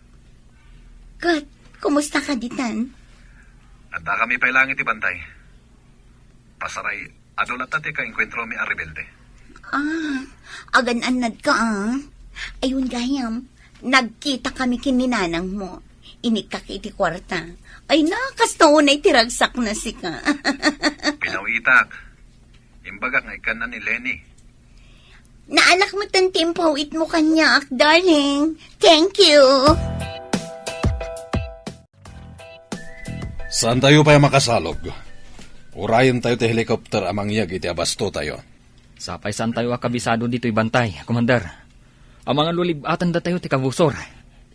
Kat, kumusta ka ditan? At da kami pay lang iti bantay. Pasaray, adulat ati ka enkwentro mi a rebelde. Agan-anad ka Ayun gayam, nagkita kami kininanang mo. Inikak iti kwarta. Ay nakastaon na itiragsak na si ka. Pinawitak. Imbaga nga ikan na ni Lenny. Naanak mo tan timpawit mo kanyak, darling. Thank you. Saan tayo pa makasalog? Urayan tayo ti helicopter amang yag iti abasto tayo. Sapay saan tayo akabisado dito'y bantay, Commander. Ang mga lulibatan da tayo ti kabusor.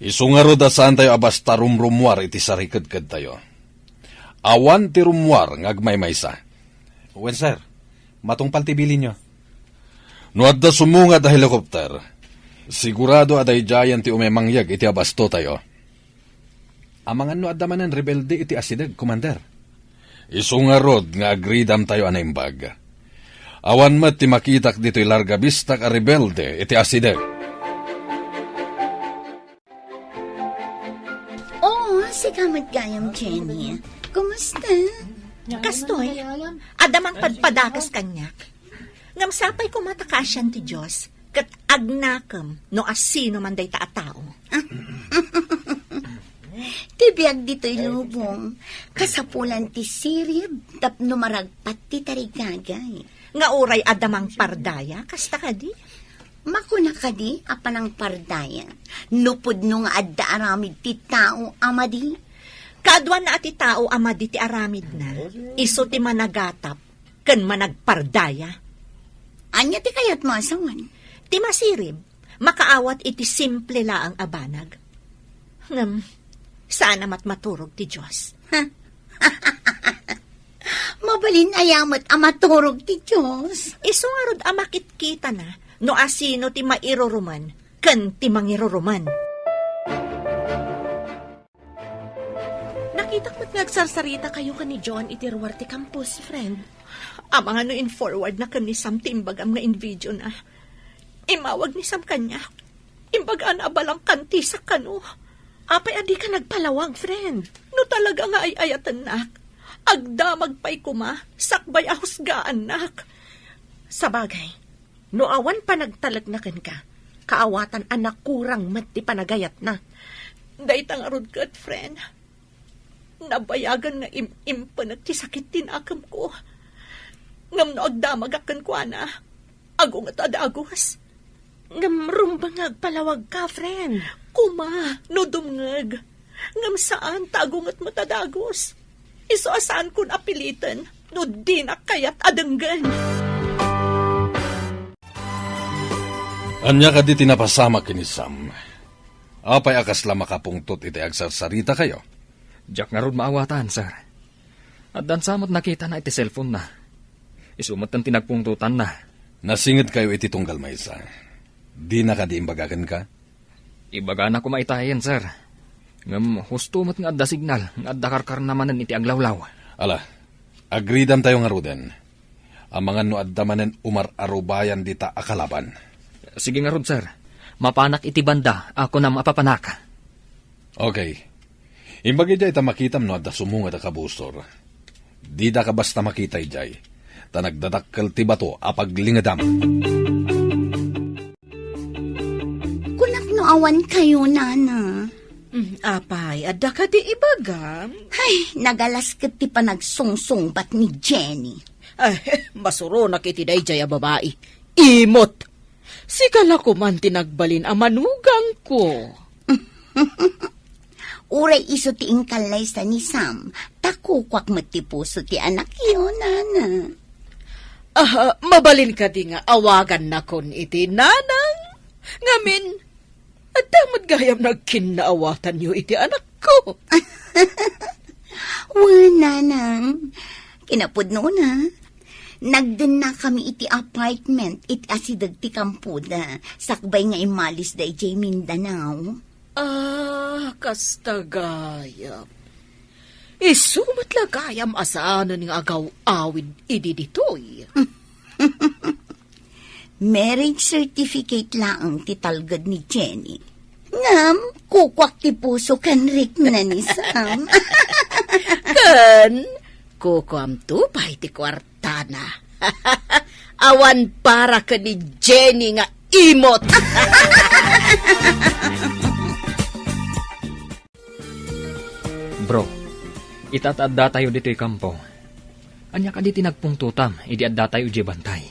Isungaro da saan tayo abasta rumrumwar iti sarikad-kad tayo. Awan ti rumwar ngagmaymaysa. Wen sir, matungpal ti bilin nyo. No adda sumunga da helicopter, sigurado aday jayan ti umemangyag iti abasto tayo. Amangan no adamanan rebelde iti asideg, Commander. Isu nga rod nga agridam tayo anaimbag. Awan mat ti makitak dito'y larga bistak a rebelde iti asideg. Oo, sigamat gayam, Jenny. Kumusta? Kastoy, adamang padpadakas kanyak. Ngam sapay kumatakasyan ti Diyos, kat agnakam no asino man day taatao. Tibiyag dito'y lubong. Kasapulan ti sirib, tapno maragpat ti tarigagay. Nga uray adamang pardaya, kasta ka di? Makuna ka di, apanang pardaya. Nupod no nga adda aramid ti tao, amadi. Kadwa na ati tao amadi ti aramid na, iso ti managatap, ken managpardaya. Anya ti kayat mo asawan? Ti masirib, makaawat iti simple laang abanag. Ngam, sana maturog ti Diyos. Mabalin ayamat amaturog ti Diyos. Iso nga rod amakit-kita na, no asino ti mairuruman, ken ti mangiruruman. Nakitak mo't nagsarsarita kayo ka ni John itiruar ti campus, friend. Amang ano in forward na kan ni Sam timbagam nga in video na. Imawag ni Sam kanya. Imbagaan abalang kanti sa kano. Apay adi ka nagpalawag, friend. No talaga nga ay ayatan nak. Agdamag pa'y kuma, sakbay ahusgaan nak. Sabagay, no awan pa nagtalagnakan ka, kaawatan anak kurang mat ti panagayat na. Daytang arod kat, friend. Nabayagan nga impanag ti sakit tinakam ko. Ngam no agdamag akan ko ana. Agong at adagos. Ngam rumbang agpalawag ka, friend. Kuma, no dumngag. Ngam saan tagong at matadagos. Iso asaan kun apilitan, no di na kayat adanggan. Anya ka di tinapasama kini Sam. Apay akas la makapungtot iti agsarsarita kayo. Jack nga rod maawatan, sir. At dan samot nakita na iti cellphone na. Isumot ang tinagpungtutan na. Nasingit kayo iti tunggal maysa. Di na ka di imbagagan ka? Ibaga na kumaitayan, sir. Ngam, husto mo't nga adda signal, nga adda karkar namanan iti aglawlaw. Ala, agridam tayo nga ruden. Ang mga no adda manen umar-arubayan dita akalaban. Sige nga rod, sir. Mapanak iti banda, ako na mapapanak. Okay. Imbagi jay ta makitam no adda sumunga da kabusor. Di da ka basta makita jay. Ta nagdadakkel ti bato apaglingadam. Kunak no awan kayo, nana. Apay, adda ka di ibagam. Ay, nagalas kat ti panagsungsungbat ni Jenny. Ay, masuro na kiti dayjay a babae. Imot! Sigala ko man tinagbalin a manugang ko. Uray iso ti ingkalay sa ni Sam, takukwak ti puso ti anak yun, nana. Mabalin ka di nga awagan na kon iti nanang. Ngamin, at damad gayam nagkinaawatan niyo iti anak ko. Nanang, kinapod noon ha. Nagdun na kami iti apartment, iti asidag ti kampuda, sakbay nga imalis da iti Mindanao. Kastagayam. Isumat lagayam asaanan ng agaw-awid idi ditoy. Marriage certificate lang ti talgad ni Jenny. Ngam, kukwak ti puso kanrik na ni Sam. Kan, kukwam tupay ti kwartana. Awan para ka ni Jenny nga imot. Bro, itatadda tayo dito'y kampo. Anya ka di tinagpungtutam, idi adda tayo di bantay.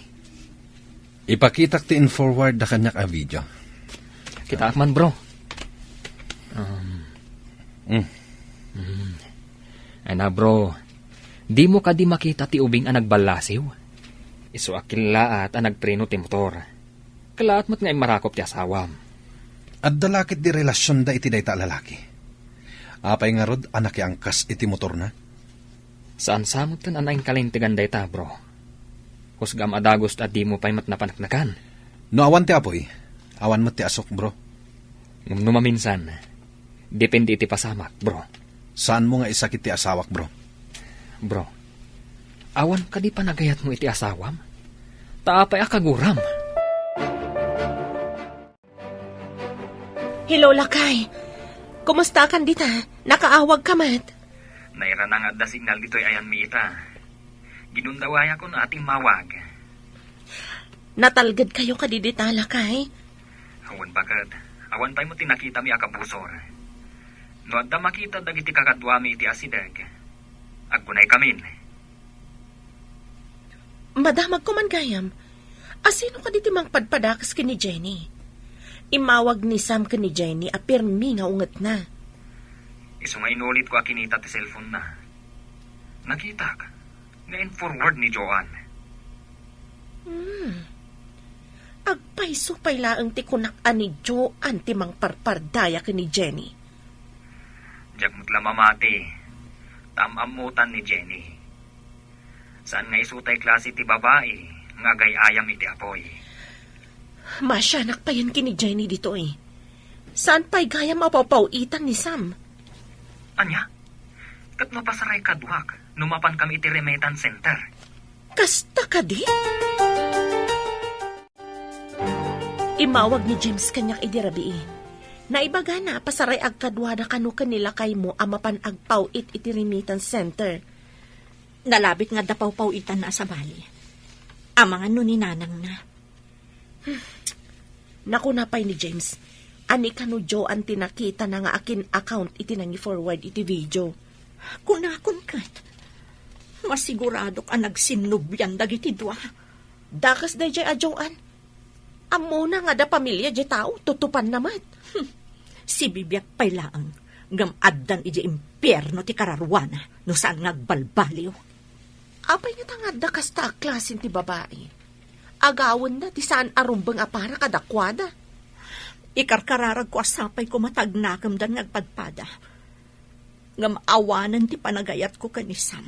Ipakitak ti in-forward da kanyak a video. Kita man, bro. Ay na, bro. Di mo ka di makita ti ubing ang nagbalasiw. Iso akila at ang nagpreno ti motor. Kalaat mo't nga marakop ti asawam. At dalakit di relasyon da iti dayta lalaki. Apay nga rod anak angkas iti motor na. Saan samot kan anayin kalintigan dayta, bro? Husgam adagos at di mo pa'y matnapanaknakan. No awan ti apoy. Awan mo ti asok, bro. Ngum numaminsan, depende iti pasamak, bro. Saan mo nga isakit ti asawak, bro? Bro, awan ka di pa nagayat mo iti asawam? Taapay akaguram. Hello, Lakay. Kumusta kan dita? Nakaawag ka mat? Naira na nga da signal dito'y ayan mi ita. Ginundawaya ko na ating mawag. Natalgad kayo kadidita, Lakay? Awan bakad. Awan tayo mo tinakita mi akabusor. No adda makita dagiti kakadwa mi iti asideg. Aggunay kamin. Madamag ko man gayam. Asino ka diti mang padpadakas ki ni Jenny? Imawag ni Sam ka ni Jenny apirmi nga unget na. Iso nga inulit ko akinita ti cellphone na. Nakita ka. Ngayon forward ni Joan. Agpaiso pay laang ti kunak-an ni Joan ti mang parpardaya ki ni Jenny. Diyak mo't lamamati. Tamamutan ni Jenny. Saan nga isutay klase ti babae nga gayayam iti apoy. Masyanak pa yan ki ni Jenny dito eh. Saan pa'y gaya mapapawitan ni Sam? Anya? Kat mapasaray kadwak. Numapan kami iti remittance center. Kasta ka di? Imawag ni James kanyak idirabi. Naibaga na pasaray agkadwada kanu kanila kay mo amapan agpawit iti remittance center. Nalabit nga dapaw-pawitan na sa bali. Amangan nun ni nanang na. Naku na pa'y ni James. Ani kanu Joan tinakita na nga akin account iti nangi forward iti video. Kunakon kat. Masigurado ka nagsinubyan dagiti dua. Dakas day jay a Joan. Amo na nga da pamilya jay tao tutupan naman. Si Bibiak pay laang. Ngam addan iti impyerno ti kararwana no saan nagbalbaliw. Apay nga tangad da kasta klasin ti babae. Agawon na ti saan arumbang apara kadakwada. Ikarkararag ko asapay ko matagnakam dan nagpadpada. Ngam awanan ti panagayat ko kanisam.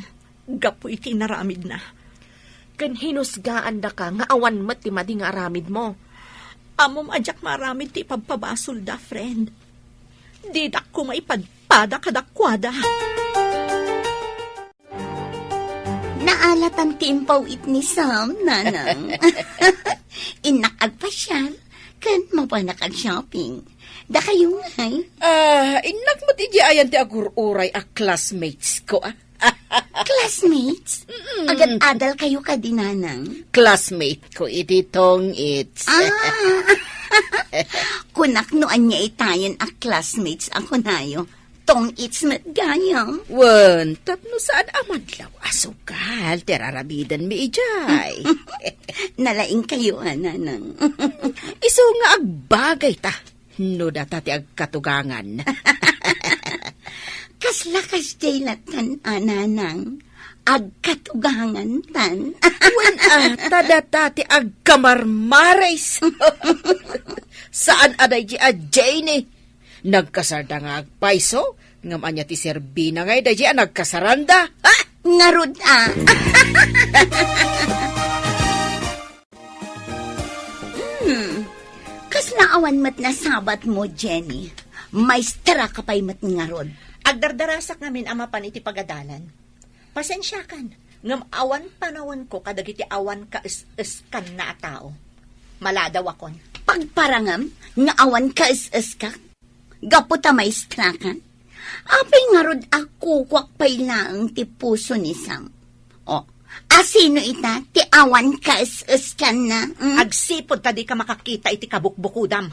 Gapo iti naramid na. Kan hinusgaan da ka nga awan mat ti madi nga aramid mo. Amom adyak maramid ti pagpabasol da, friend. Didak ko maipadpada kadakwada. Naalatan ti impawit ni Sam, nanang. Inak agpasyal, kan mapanak ag-shopping. Da kayo ngay. Inak mo ti ayan ti agururay a classmates ko, ah. Classmates? Agad adal kayo ka dinanang. Classmate ko, iti tong it's. Kunak noan niya itayan a classmates ako nayo. Tong it's matgayang. Wan, tapno saan amadlaw asukal, terarabidan mi ijay. Nalaing kayo, nanang. Iso nga agbagay ta. No data ti agkatugangan. Kaslakas jay latan, nanang. Agkatugangan tan. Wan tadata ti agkamarmares. Saan aday ji a Jane? Nagkasarda nga agpaiso, ngam anya ti Serbina ngay dahi a nagkasaranda. Ha? Ngarud Kaslaawan mat na sabat mo, Jenny. Maestra ka pa'y mat ngarod. Agdardarasak ngamin amapan iti pagadalan. Pasensyakan, ngam awan panawan ko kadagiti awan ka is-iskan na tao. Maladaw akon. Pagparangam, nga awan ka is ka. Gaputa maestra ka. Apay ngarod ako kwak pa'y laang ti puso ni Sam. O, asino ita ti awan ka is ka na? Agsipod tadi ka makakita iti kabukbukudam.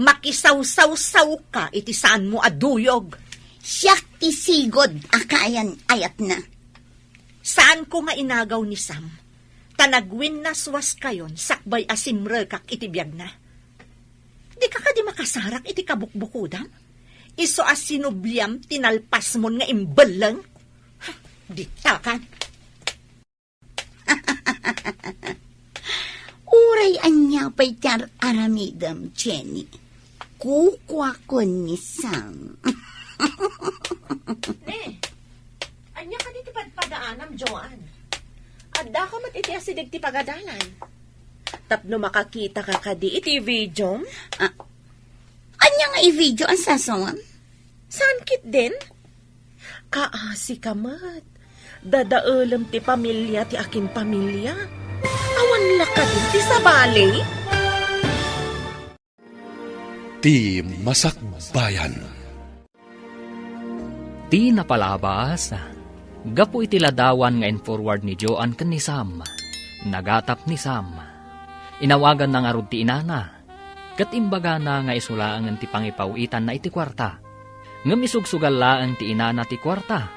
Makisaw-saw-saw ka iti saan mo aduyog. Siyak ti sigod akayan ayat na. Saan ko nga inagaw ni Sam? Tanagwin na swas kayon, sakbay asimre kak iti biyag na. Di ka di makasarak iti kabukbukudam? Iso as sinubyam, tinalpas mo nga imbalang? Di takan. Uray anya pa'y tar aramidam, Jenny. Kukwa ko ni Sam. Anya ka diti padpadaanam, Joan. Adda ka mat iti asidig ti pagadalan. Tapno makakita ka kadi iti video. Anya nga i-video ang sasawam? Saan kit din? Kaasi kamat. Dadaalam ti pamilya ti akin pamilya. Awan laka din ti sabali. Ti Masakbayan. Ti napalabas, gapo iti ladawan nga forward ni Joan ken ni Sam. Nagatap ni Sam. Inawagan na nga rod ti inana. Kat imbaga na nga isulaangan ti pangipawitan na iti kwarta. Ngam isugsugal laang ti inana ti kwarta.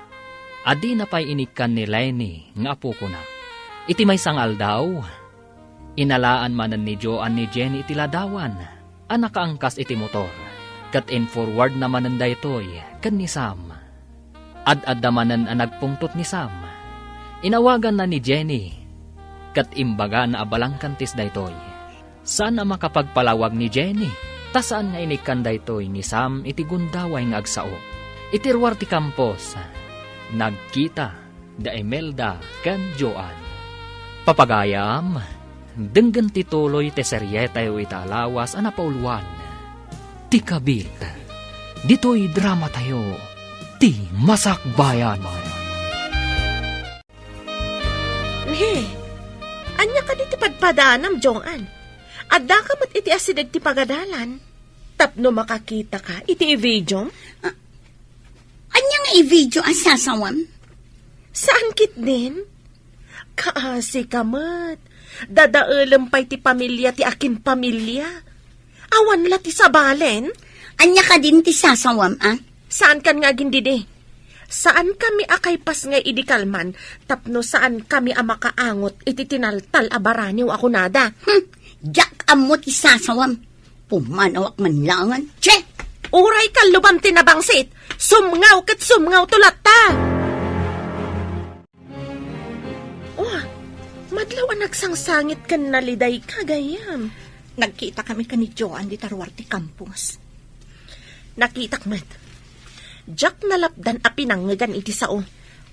Adi na pa'y inikan ni Lenny nga apo ko na. Iti may sangal daw. Inalaan manan ni Joan ni Jenny iti ladawan. Anak kaangkas iti motor. Kat forward naman ang daytoy kan ni Sam. Ad-adamanan ang nagpungtot ni Sam. Inawagan na ni Jenny. Kat imbaga na abalang kantis daytoy. Saan na makapagpalawag ni Jenny? Tasaan nga inikan daytoy ni Sam iti gundaway nga agsao. Iti ruwar ti kampos. Nagkita da Imelda kan Joan. Papagayam, denggan tituloy te seryeta yu italawas ana pauluan. Ti Kabit, dito'y drama tayo, ti Masakbayan. Anya ka di ti padpadanam, Joan. Adda ka mat iti asidag ti pagadalan. Tapno makakita ka, iti i-video? Anya nga i-video ang sasawam? Saan kit din? Kaasi ka mat. Dadaalam pa'y ti pamilya ti akin pamilya. Awan la ti sabalen? Anya ka din ti sasawam, ah? Saan kan nga gindide? Saan kami akaypas nga idikalman, tapno saan kami amakaangot iti tinaltal abaraniw ako nada? Jack amot isasawam. Pumanawak man langan. Che! Uray ka lubam tinabangsit. Sumngaw kat sumngaw tulat ta. Oh, madlaw ang nagsangsangit kan naliday kagayam. Nagkita kami ka ni Joan di tarwar ti campus. Nakitak met. Jack nalapdan a pinangagan iti sao.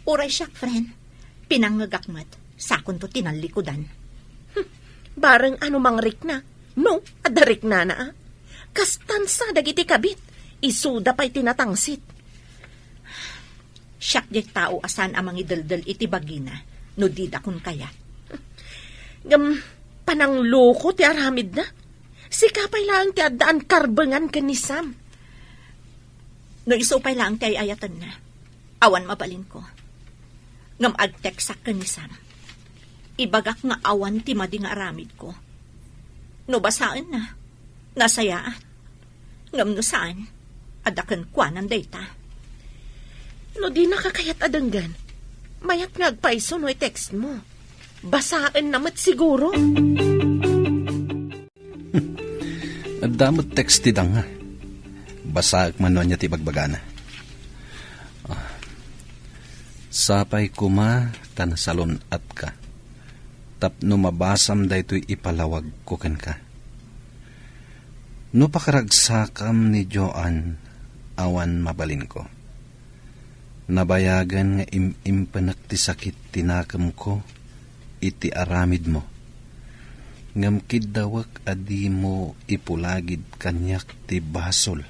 Uray siya, friend. Pinangagak mat. Sakon to tinalikudan. Barang ano mang rik na. No, adarik na na. Kastansa dagiti kabit. Isuda pa'y tinatangsit. Siyak di tao asan amang idaldal iti bagina. No di dakon kaya. Panangloko ti aramid na. Sikapay lang ti addaan karbengan ka ni Sam. No isupay lang ti ayatan na. Awan mabalin ko. Ngam agteksak ka ni Sam. Ibagak nga awan ti madi nga aramid ko. No basaan na. Nasayaan. Ngam no saan. Adakan kwanan dayta. No di nakakayat adanggan. Mayat nga agpaiso no i-text mo. Basaan namat siguro. At damot text ti nga. Basaak man niya ti bagbagana. Sapay kuma tan salon at ka. Tapno mabasam daytoy ipalawag ko ken ka. No pakaragsakam ni Joan, awan mabalin ko. Nabayagan nga impanak ti sakit tinakam ko, iti aramid mo. Ngam kidawak adi mo ipulagid kanyak ti basol,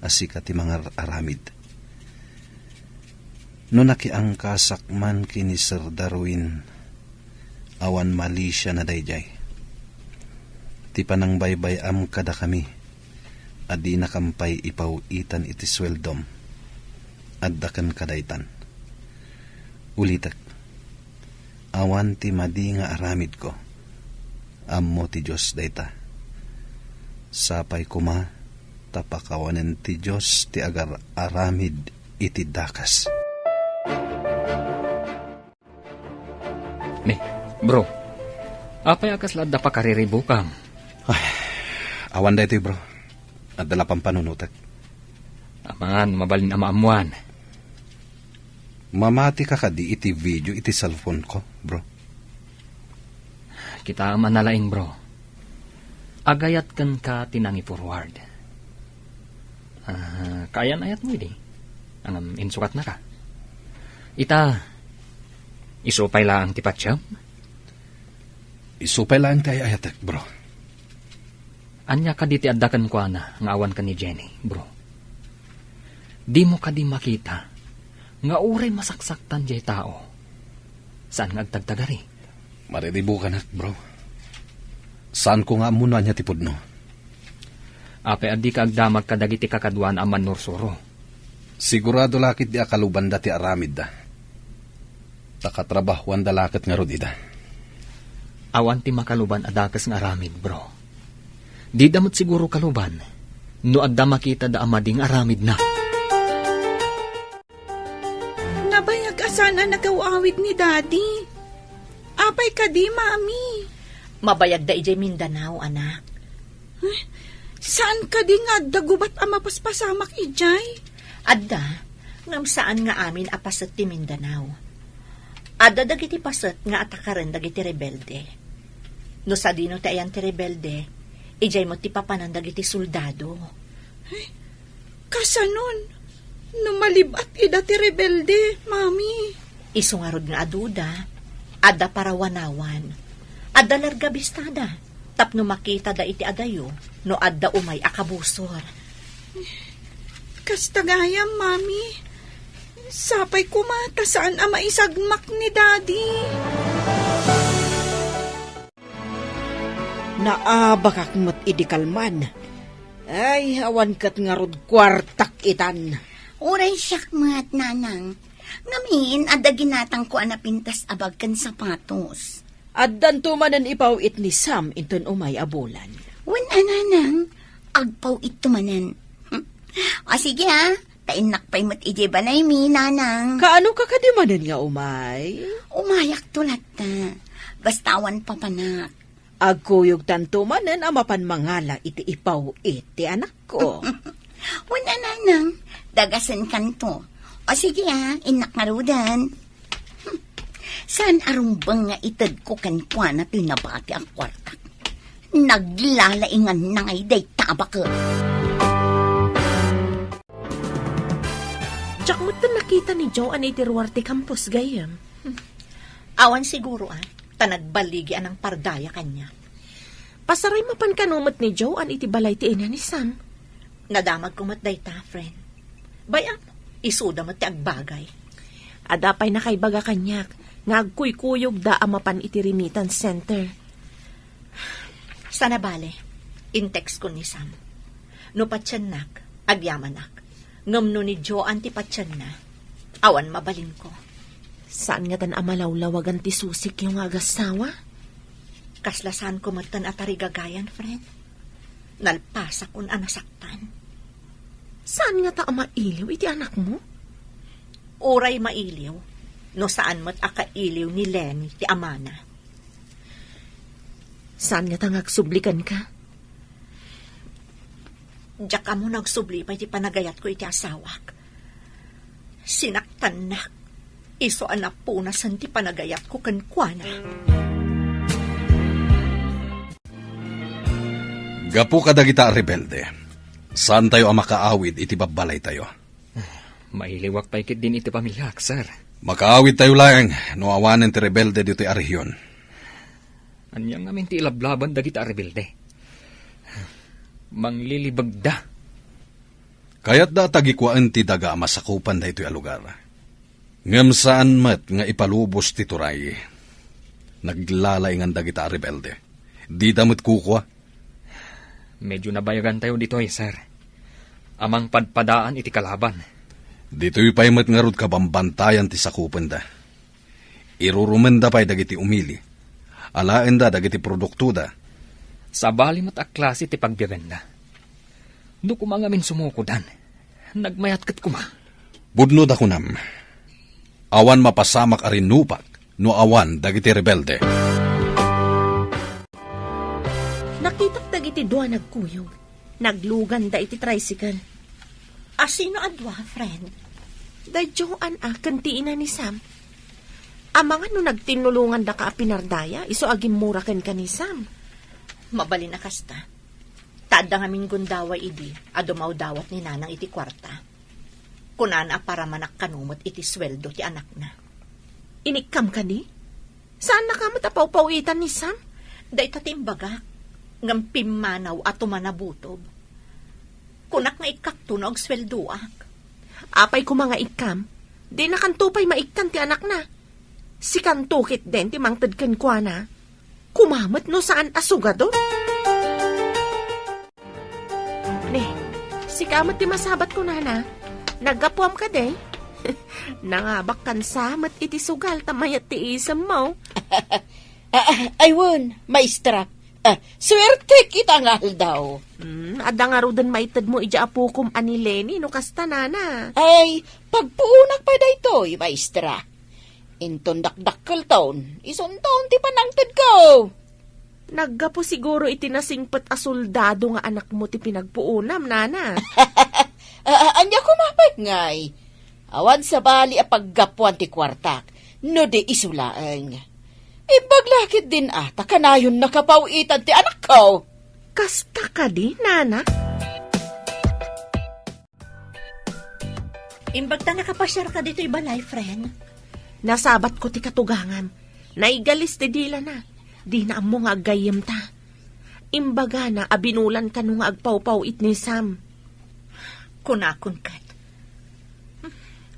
asika ti mga aramid. No nakiangkasak man kini Sir Darwin, awan mali siya na dayjay. Ti panang baybay am kada kami, adi nakampay ipawitan iti sweldom, addakan kadaytan. Ulitak, awan ti madi nga aramid ko, ammo ti Diyos dayta. Sapay kuma, tapakawanen ti Diyos ti agar aramid iti dakas. Bro, apay akas lada pa kariribukam. Ay, awan da ito bro. At dala pang panunutak. Aman, mabalin amaamuan. Mamati ka kadi iti video iti cellphone ko, bro. Kita manalaing bro. Agayat kan ka tinangi forward. Kayan ayat mo hindi. Ang insukat na ka. Ita, isupay lang tipatsam? Isupay lang tayo ayatek, bro. Anya ka di ti addakan ko na, nga awan ka ni Jenny, bro. Di mo ka di makita, Nga uray masaksaktan jay tao. Saan nga agtagtagari? Mariribo ka na, bro. Saan ko nga muna niya tipod no? Ape adi ka agdamag kadagiti kakadwan aman nursuro. Sigurado lakit di akaluban dati aramid da. Takatrabahuan da lakit nga rodida. Awan ti makaluban adakas nga aramid, bro. Di damot siguro kaluban. No adda makita da amading aramid na. Nabayag asana nagawawid ni Daddy. Apay ka di, Mami. Mabayag da ijay Mindanao, anak. Saan ka di nga dagubat ang mapaspasamak ijay? Adda, ngam saan nga amin apasat ti Mindanao. Adda dagiti pasat nga atakaran dagiti rebelde. No sa dino ti ayan ti rebelde, ijay mo ti papanan dagiti soldado. Kasanon, numalibat ida ti rebelde, Mami. Isungarod nga aduda, adda parawanawan, adda larga bistada, tapno makita da iti adayo, no adda umay akabusor. Kastagayam, Mami. Sapay kumata saan ang maisagmak ni Daddy. Naabakak mo't idikalman. Ay, awan kat nga rod kwartak itan. Uray syakmat, nanang. Ngamin, ada ginatang ko anapintas abag kan sapatos. Addan tumanan ipaw it ni Sam inton umay abulan. Wan ananang, agpaw itumanan. O sige ha, tainak pa'y mat ije balay mi, nanang. Kaano ka kadimanan nga umay? Umayak tulat na. Bastawan papanak. Agkuyog tantumanan ang mapanmangala iti ipaw iti anak ko. Wan ananang, dagasan kanto. O sige ha, inak ngarudan. Saan arumbang nga itad ko kanpuan na tinabati ang kwartak? Naglalaingan na ngay day tabak. Tsak mo't na nakita ni Joan iti Ruarte Campus gayam. Awan siguro tanagbaligi anang pardaya kanya. Pasaray mapan kanumot ni Joan iti balay ti ina ni Sam. Nadamag kumat dayta, friend. Bayam, isuda mo ti agbagay. Adapay na kay baga kanyak, ngagkuy-kuyog da amapan iti remittance center. Sana bale, in-text ko ni Sam. No patyanak, agyamanak. Ngamno ni Joan ti patyan na. Awan mabalin ko. Saan nga tan amalawlawagan ti susik yung agasawa? Kaslasan ko matan atarigagayan, friend. Nalpasa kun anasaktan. Saan nga ta mailiw iti anak mo? Uray mailiw, no saan mat akailiw ni Lenny ti amana. Saan nga ta ngagsublikan ka? Diyak ka mo nagsubli pa iti panagayat ko iti asawak. Sinaktan nak. Iso anak po na san ti panagayat ko kankwana. Gapu ka dagita rebelde. Saan tayo ang makaawid iti babalay tayo? Mailiwak pa ikit din iti pamilyak, sir. Makaawid tayo lang, no awanan ti rebelde dito ay rehiyon. Anyang ngamin ti ilablaban dagita rebelde. Manglilibag da. Kaya't da tagikwaan ti daga masakupan da ito'y alugar. Ngam saan mat nga ipalubos ti turay. Naglalaingan dagita rebelde. Di damot kukwa. Medyo nabayagan tayo dito sir. Amang padpadaan iti kalaban. Dito'y pa'y mat nga rod kabambantayan ti sakupan da. Irurumenda pa'y dagiti umili. Alaen da dagiti produkto da. Sa bali mat aklase ti pagbibenda. Do kumangamin sumukudan. Nagmayat kat kuma. Budno da kunam. Awan mapasamak arin nupak, no awan dagiti rebelde. Nakitak dagiti dua nagkuyog. Naglugan da iti tricycle. Asino adwa, friend? Da Joan kantiin na ni Sam. Amanga no nagtinulungan da ka pinardaya, iso agim mura ken ka ni Sam. Mabalin na kasta. Tada nga min gundaway idi, adumaw dawat ni nanang iti kwarta. Kunana para manak kanumot iti sweldo ti anak na. Inikam ka di? Saan nakamot apaw-pawitan ni Sam? Da itatimbaga, ngam pimanaw at tumanabutob. Kunak nga ikaktunog sweldoak. Apay ko mga ikam, Di na kantupay maikkan ti anak na. Si kantukit din ti mangtad kan kwa na. Kumamat no saan asugado? Ne, si kamat ti masabat ko na. Naggapuam ka de. Nangabak kan samat iti sugal tamayat ti isam mo. Aywan, maestra. Swerte kita nga daw. Ada nga rudan maitad mo ija apukom ani Lenny no kasta nana. Ay, pagpuunak pa daytoy, maestra. Inton dakdakkel taon, ison taon ti panangtad ko. Naggapo siguro iti nasingpet a soldado nga anak mo ti pinagpuunam, nana. Anya kumapag ngay. Awan sa bali a paggapuan ti kwartak, no de isulaang. Ibaglakit din ata kanayon nakapawitan ti anak ko. Kasta ka di, nana? Imbag ta nakapasyar ka dito ibalay, friend. Nasabat ko ti katugangan. Naigalis ti dila na. Di na mo nga agayem ta. Imbaga na abinulan ka nung agpaw-paw it ni Sam. Kunakon kat.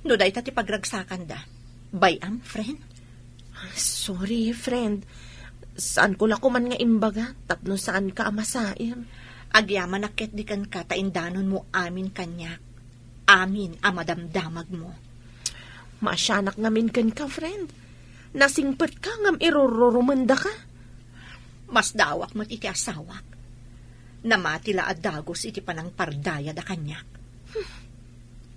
No day ta ti pagragsakan da. Bayam, friend? Sorry, friend. Saan ko la kuman nga imbaga? Tapno saan ka amasair? Agyaman nakit di kan kataindanon mo amin kanyak. Amin amadamdamag mo. Masyanak ngamin kan ka, friend. Nasingpet ka ngam irororomanda ka. Mas dawak mo't iti asawak. Namatila at dagos iti panang pardaya da kanyak.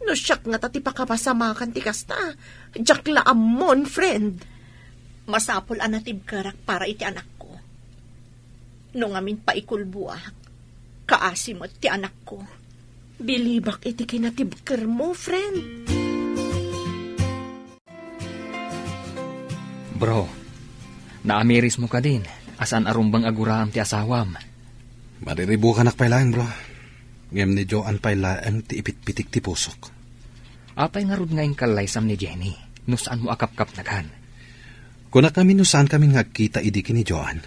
No siyak nga tati pakapasamakan ti kasta. Diyak laamon, friend. Masapol anatib karak para iti anak ko. Nung amin paikulbuak, kaasimot ti anak ko. Bilibak iti kinatibker mo, friend. Bro, naamiris mo ka din. Asan arumbang aguraam ti asawam. Mariribu ka nakpailaang, bro. Ngem ni Joan pailaang ti ipitpitik ti pusok. Apay nga rod ngayon kalaysam ni Jenny. No saan mo akap-kap nagan. Kuna kami no saan kami ngagkita idiki ni Joan.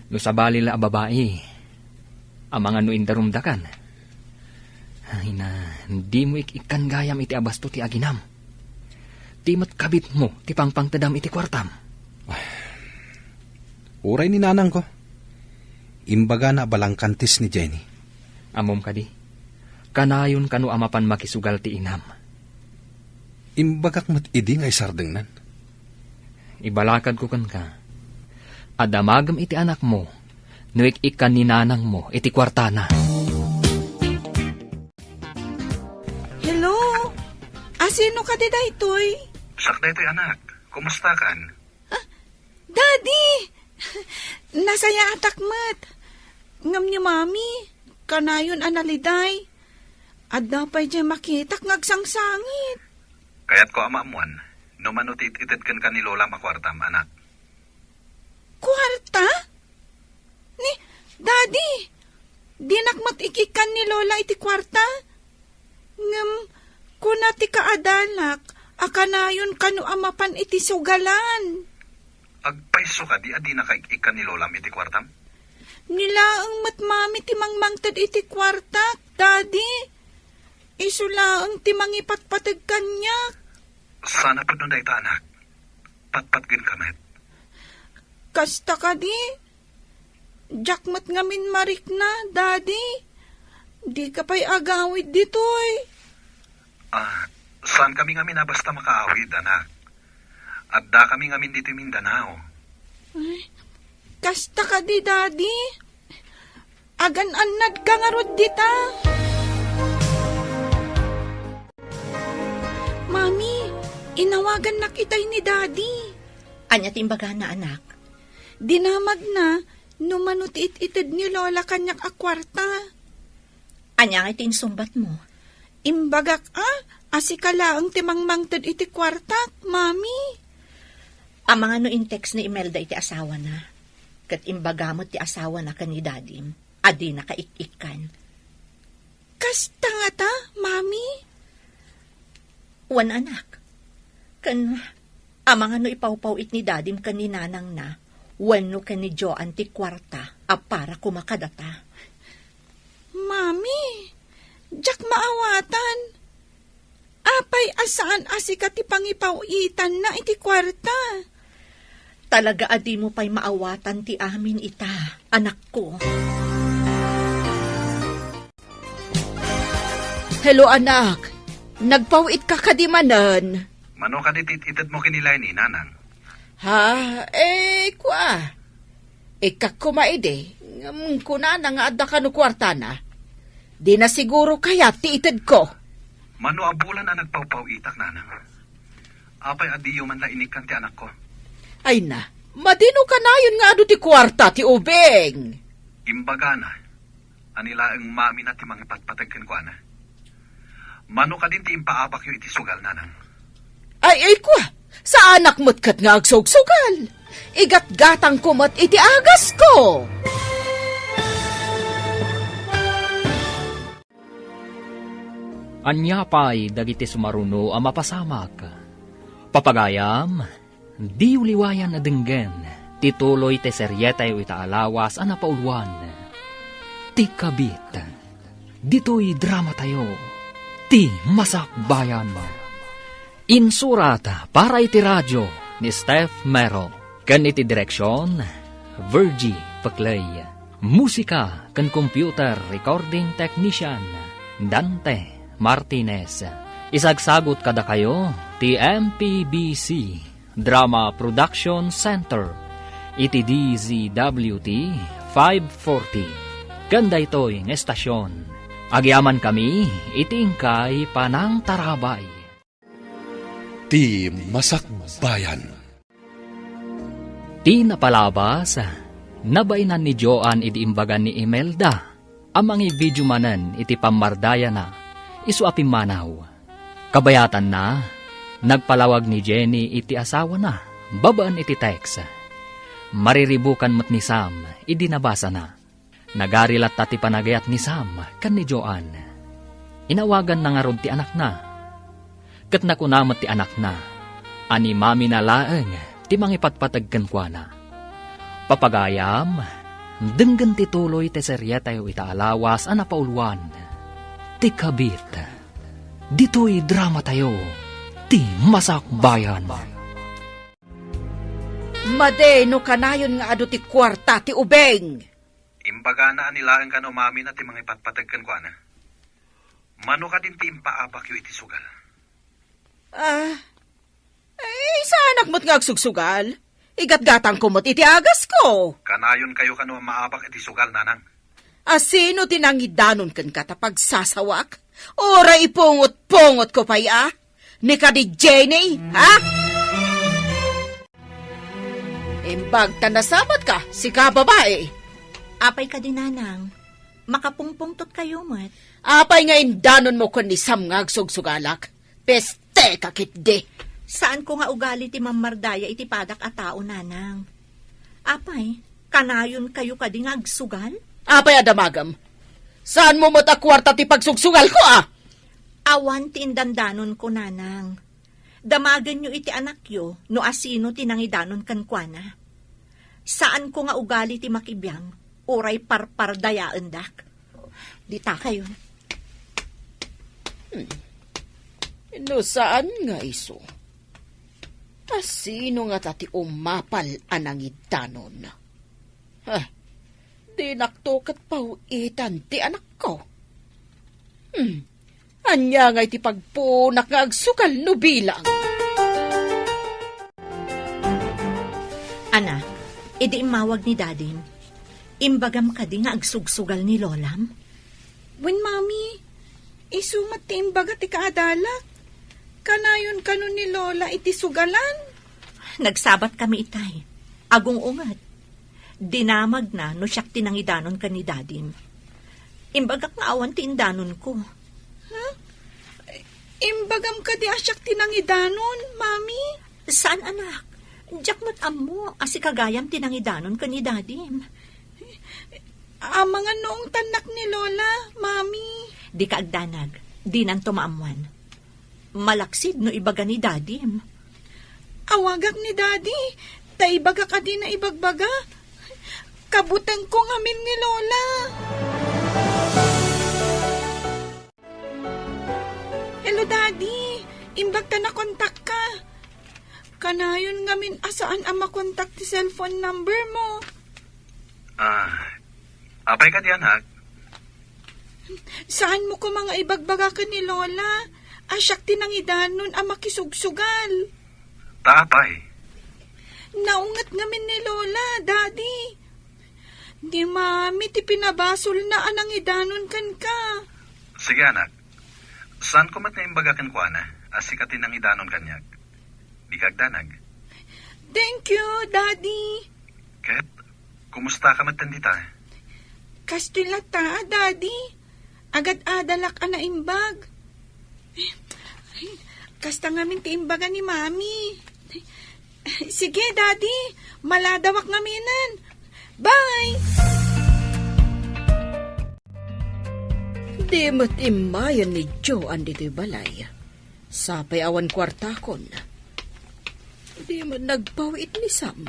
No sa balila a babae. Ang mga no indarumdakan. Ay na, hindi mo ikan gayam iti abasto ti aginam. Timat kabit mo ti pangpangtadam iti kwartam. Uray ni nanang ko. Imbaga na balangkantis ni Jenny. Amom ka di. Kanayon kanu amapan makisugal ti inam. Imbagak mat idi nga isardeng nan. Ibalakad ko kan ka. Adamagam iti anak mo. Nuik ikan ni nanang mo iti kwartana. Hello? Asino ka di daytoy? Sakda ito'y anak. Kumusta kan? Daddy! Nasaya atakmat. Ngam ni mami, kanayon analiday. Adda pa'y dyan makitak ngagsangsangit. Kaya't ko amamuan, no manutit-itit kan ni Lola makwartam, anak. Kwarta? Ni, Daddy, dinakmat ikikan ni Lola iti kwarta? Ngam, kunati kaadalak, akanayon kanu amapan iti sugalan. Agpaiso ka di adi nakaikikan ni Lola iti kwartam? Nila ang matmami timangmangtad iti kwarta, Daddy. Isula ang timangipatpatag kanyak. Sana pa nun dayta, anak. Patpatgin kamet. Kasta ka di? Jakmat ngamin marik na, Daddy. Di ka pa'y agawid ditoy. Saan kami ngamin na basta makaawid, anak? Adda kami ngamin dito Mindanao. Ay, kasta ka di, Daddy. Agan-anad ka nga rod dita. Mami, inawagan na kitay ni Daddy. Anya timbaga na anak. Dinamag na, numanutit-itid ni Lola kanyak akwarta. Anya nga itinsumbat mo. Imbagak asikala ang timangmangtad iti kwarta, Mami. Ang mga no in-text ni Imelda iti asawa na. Kat imbagamot ti asawa na kan ni Dadim. Adi na kaikikan. Kasta nga ta, Mami? Wan anak. Kan, ang mga no ipawpaw it ni Dadim kan ni nanang na. Wan no kan ni Joan ti kwarta. Para kumakadata. Mami, jak maawatan. Apa Apay asaan asika ti pangipawitan na iti kwarta. Talaga adi mo pa'y maawatan ti amin ita, anak ko. Hello anak, nagpawit ka kadimanan. Mano ka ditititad mo kinilay ni nanang? Ha? Kwa? Kakumaide. Kunana nga adda ka no kwarta na. Di na siguro kaya ti itid ko. Mano abulan na nagpawpawitak nanang? Apay adiyo man la inikan ti anak ko. Ay na, madino ka na yun nga ado ti kwarta ti ubeng. Imbaga na, anila ang mami na ti mga patpatagkan ko na. Mano ka din ti impaapak yung iti sugal nanang? Ay kwa, sa anak mo't kat nga agsugsugal. Igat-gatang kumot iti agas ko. Anya pa'y dagiti sumaruno ang mapasamak. Papagayam, di uliwayan na denggen, tituloy te seryeta yu itaalawas ang napauluan. Ti kabit, dito'y drama tayo, ti masakbayan. Insurat para iti radyo ni Steph Mero, kan iti direksyon, Virgie Paclay. Musika kan computer recording technician, Dante Martinez. Isagsagot kada kayo, ti MPBC Drama Production Center, iti DZWT 540. Ganda ito'y ng estasyon. Agyaman kami, itingkay panang tarabay. Ti Masakbayan. Ti napalabas, nabainan ni Joan iti imbagan ni Imelda, amang i-video manen iti pamardaya na, isu apimanaw. Kabayatan na, nagpalawag ni Jenny iti asawa na, babaan iti text. Mariribukan mo't ni Sam, idinabasa na. Nagarilat tati panagayat ni Sam, kan ni Joan. Inawagan na nga rod ti anak na. Kat nakunamot ti anak na, ani mami na laeng, ti mangipatpatagkan kwa na. Papagayam, denggan ti tuloy ti seryeta yu itaalawas ang napauluan. Ti kabit, dito'y drama tayo, ti masakbayan. Madeno kanayon nga ado ti kwarta ti ubeng. Imbaga na anilaan ka no mami na ti mga ipatpatagkan ko na. Mano ka din ti impaapak yung iti sugal. Sa anak mo't nga agsugsugal. Igat-gatang kumot iti agas ko. Kanayon kayo ka no maapak iti sugal nanang. Sino tinangidanon kan katapag sasawak? Ora ipungot-pungot ko pa ya? Ni ka di Jenny, ha? Imbag tanasabat ka, si ka babae. Apay ka dinanang, makapungpungtot kayo mat. Apay nga indanon mo kun ni Sam nga agsugsugalak. Peste kakitde. Saan ko nga ugali ti mamardaya iti padak a tao nanang? Apay, kanayon kayo kading agsugal? Apay adamagam. Saan mo mata kwarta ti pagsugsugal ko Awan ti indandanon ko nanang. Damagan nyo iti anak yo, no asino tinangidanon kan kuana. Saan ko nga ugali ti makibiyang, uray parpardayaan dak. Dita kayo. No saan nga iso? Sino nga tati umapal anangidanon? Di naktokat pawitan ti anak ko. Anya nga iti pagpunak nga agsukal no bilang. Anak, idi imawag ni dadim. Imbagam ka di nga agsugsugal ni Lolam. Wen mami, isumat ti imbaga ti kaadalak. Kanayon kano ni Lola iti sugalan. Nagsabat kami itay. Agong ungat. Dinamag na no siyak tinangidanon ka ni dadim. Imbagak nga awan ti indanon ko. Imbagam ka di asyak tinangidanon, mami. Saan anak? Diyak mo't amo, asi kagayam tinangidanon ka ni dadim. Mga noong tanak ni Lola, mami. Di ka agdanag, di nan tumaamuan. Malaksid no ibaga ni dadim. Awagak ni daddy, taibaga ka din na ibagbaga. Kabutang ko ngamin ni Lola. Hello, Daddy. imbag ta na kontak ka. Kanayon ngamin asaan ang makontak ti cellphone number mo. Apay ka diyan, ha? Saan mo ko mga ibagbaga ka ni Lola? Asyak tinangidan nun ang makisugsugal. Taapay. Naungat ngamin ni Lola, Daddy. Di mami, ti pinabasol na anang idanon kan ka. Sige, anak. Saan ko mat na imbagakan ko, ana? Asikatin ang idanon kanyag. Di kagdanag. Thank you, Daddy. Ket, kumusta ka matandita? Kastilata, Daddy. Agad adalak ana imbag. Kasta ngamin ti imbaga ni Mami. Sige, Daddy. Maladawak ngaminan. Bye! Di mo't imayan ni Joan dito'y balay. Sapay awan kwartakon. Di man nagpawit ni Sam.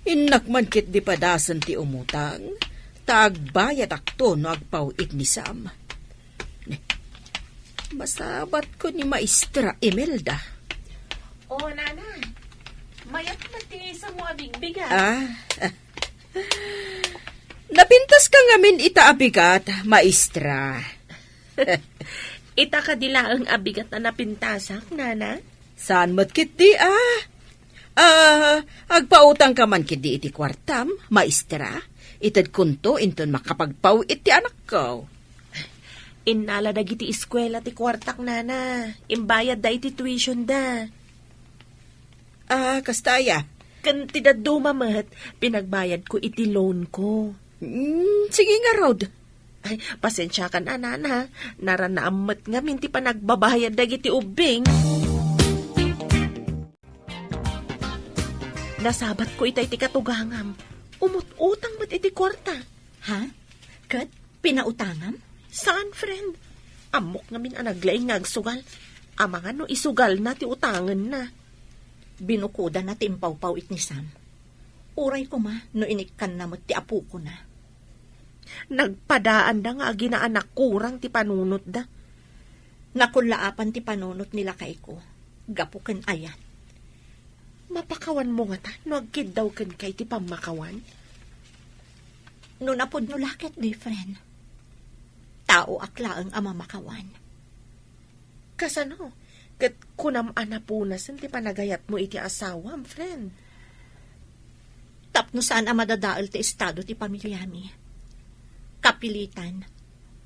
Inak man kit di padasan ti umutang. Taagbayat akto no agpawit ni Sam. Masabat ko ni Maestra Imelda. Oh, Nana. Mayat mati sa mo abigbigan. Napintas ka ngamin itaabigat, Maestra. Ita ka dila ang abigat na napintasak, Nana? Saan mo't kit di agpautang ka man kit di iti kwartam, Maestra. Itad kunto inton makapagpawit ti anak ko. Inala dagiti eskwela ti kwartak, Nana. Imbayad da iti tuition da. Kastaya. Kanti da dumamat, pinagbayad ko iti loan ko. Sige nga, Rod. Ay, pasensya ka na, Nana. Naranaamat nga minti pa nagbabayad dagiti ubing. Nasabat ko itay ti katugangam. Umut-utang mat iti kwarta. Ha? Kat, pinautangam? Saan, friend? Amok nga min anaglaing ngagsugal. Amang ano isugal na ti utangan na. Binukuda na ti impaw-pawit ni Sam. Uray ko ma, no inikan na mo ti apo ko na. Nagpadaan da nga ginaanak kurang ti panunot da. Nakulaapan ti panunot nila kay ko. Gapuken ayat. Mapakawan mo nga ta, no agkid daw kan kay ti pamakawan. No napod no lakit, different. Tao aklaang amamakawan. Kasano? Kat kunam anapunasan ti panagayat mo iti asawam, friend. Tapno saan ang madadaal ti estado ti pamilyami. Kapilitan,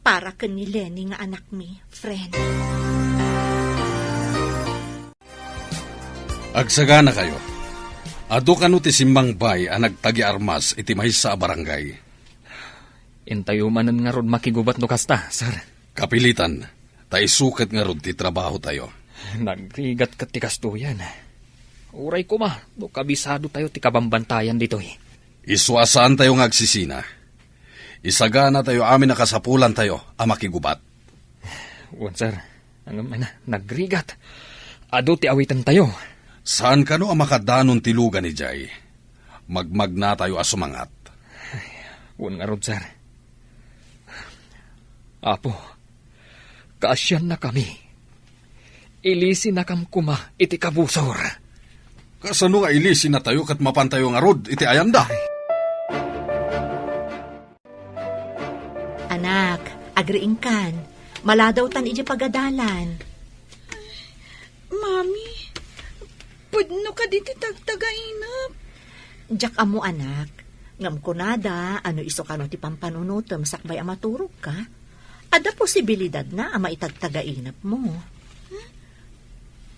para ken ni Lenny nga anak mi, friend. Agsagana kayo. Ado kanu ti simbang bay ang nagtagi armas iti mahisa a barangay. Intayo manan nga rod makigubat no kasta, sir. Kapilitan, tayo sukat nga rod ti trabaho tayo. Nagrigat ka ti kastuyan. Uray ko ma, do kabisado tayo ti kabambantayan dito eh. Iswasaan tayo nga agsisina. Isagana tayo amin na kasapulan tayo a makigubat. Wan sir, nagrigat. Ado ti awitan tayo. Saan kano ang makadanon ti lugan ni Jay? Magmag na tayo asumangat. Wan nga rod sir. Apo, kaasyan na kami. Ilisi na kam kuma iti kabusor. Kasano nga ilisi na tayo kat mapantayo nga rod iti ayanda? Anak, agriing kan. Maladaw tan iti pagadalan. Mami, pudno ka diti tagtagainap. Diyak amo anak. Ngam kunada, ano iso kano ti pampanunutom sakbay amaturog ka. Ada posibilidad na ama itagtagainap mo.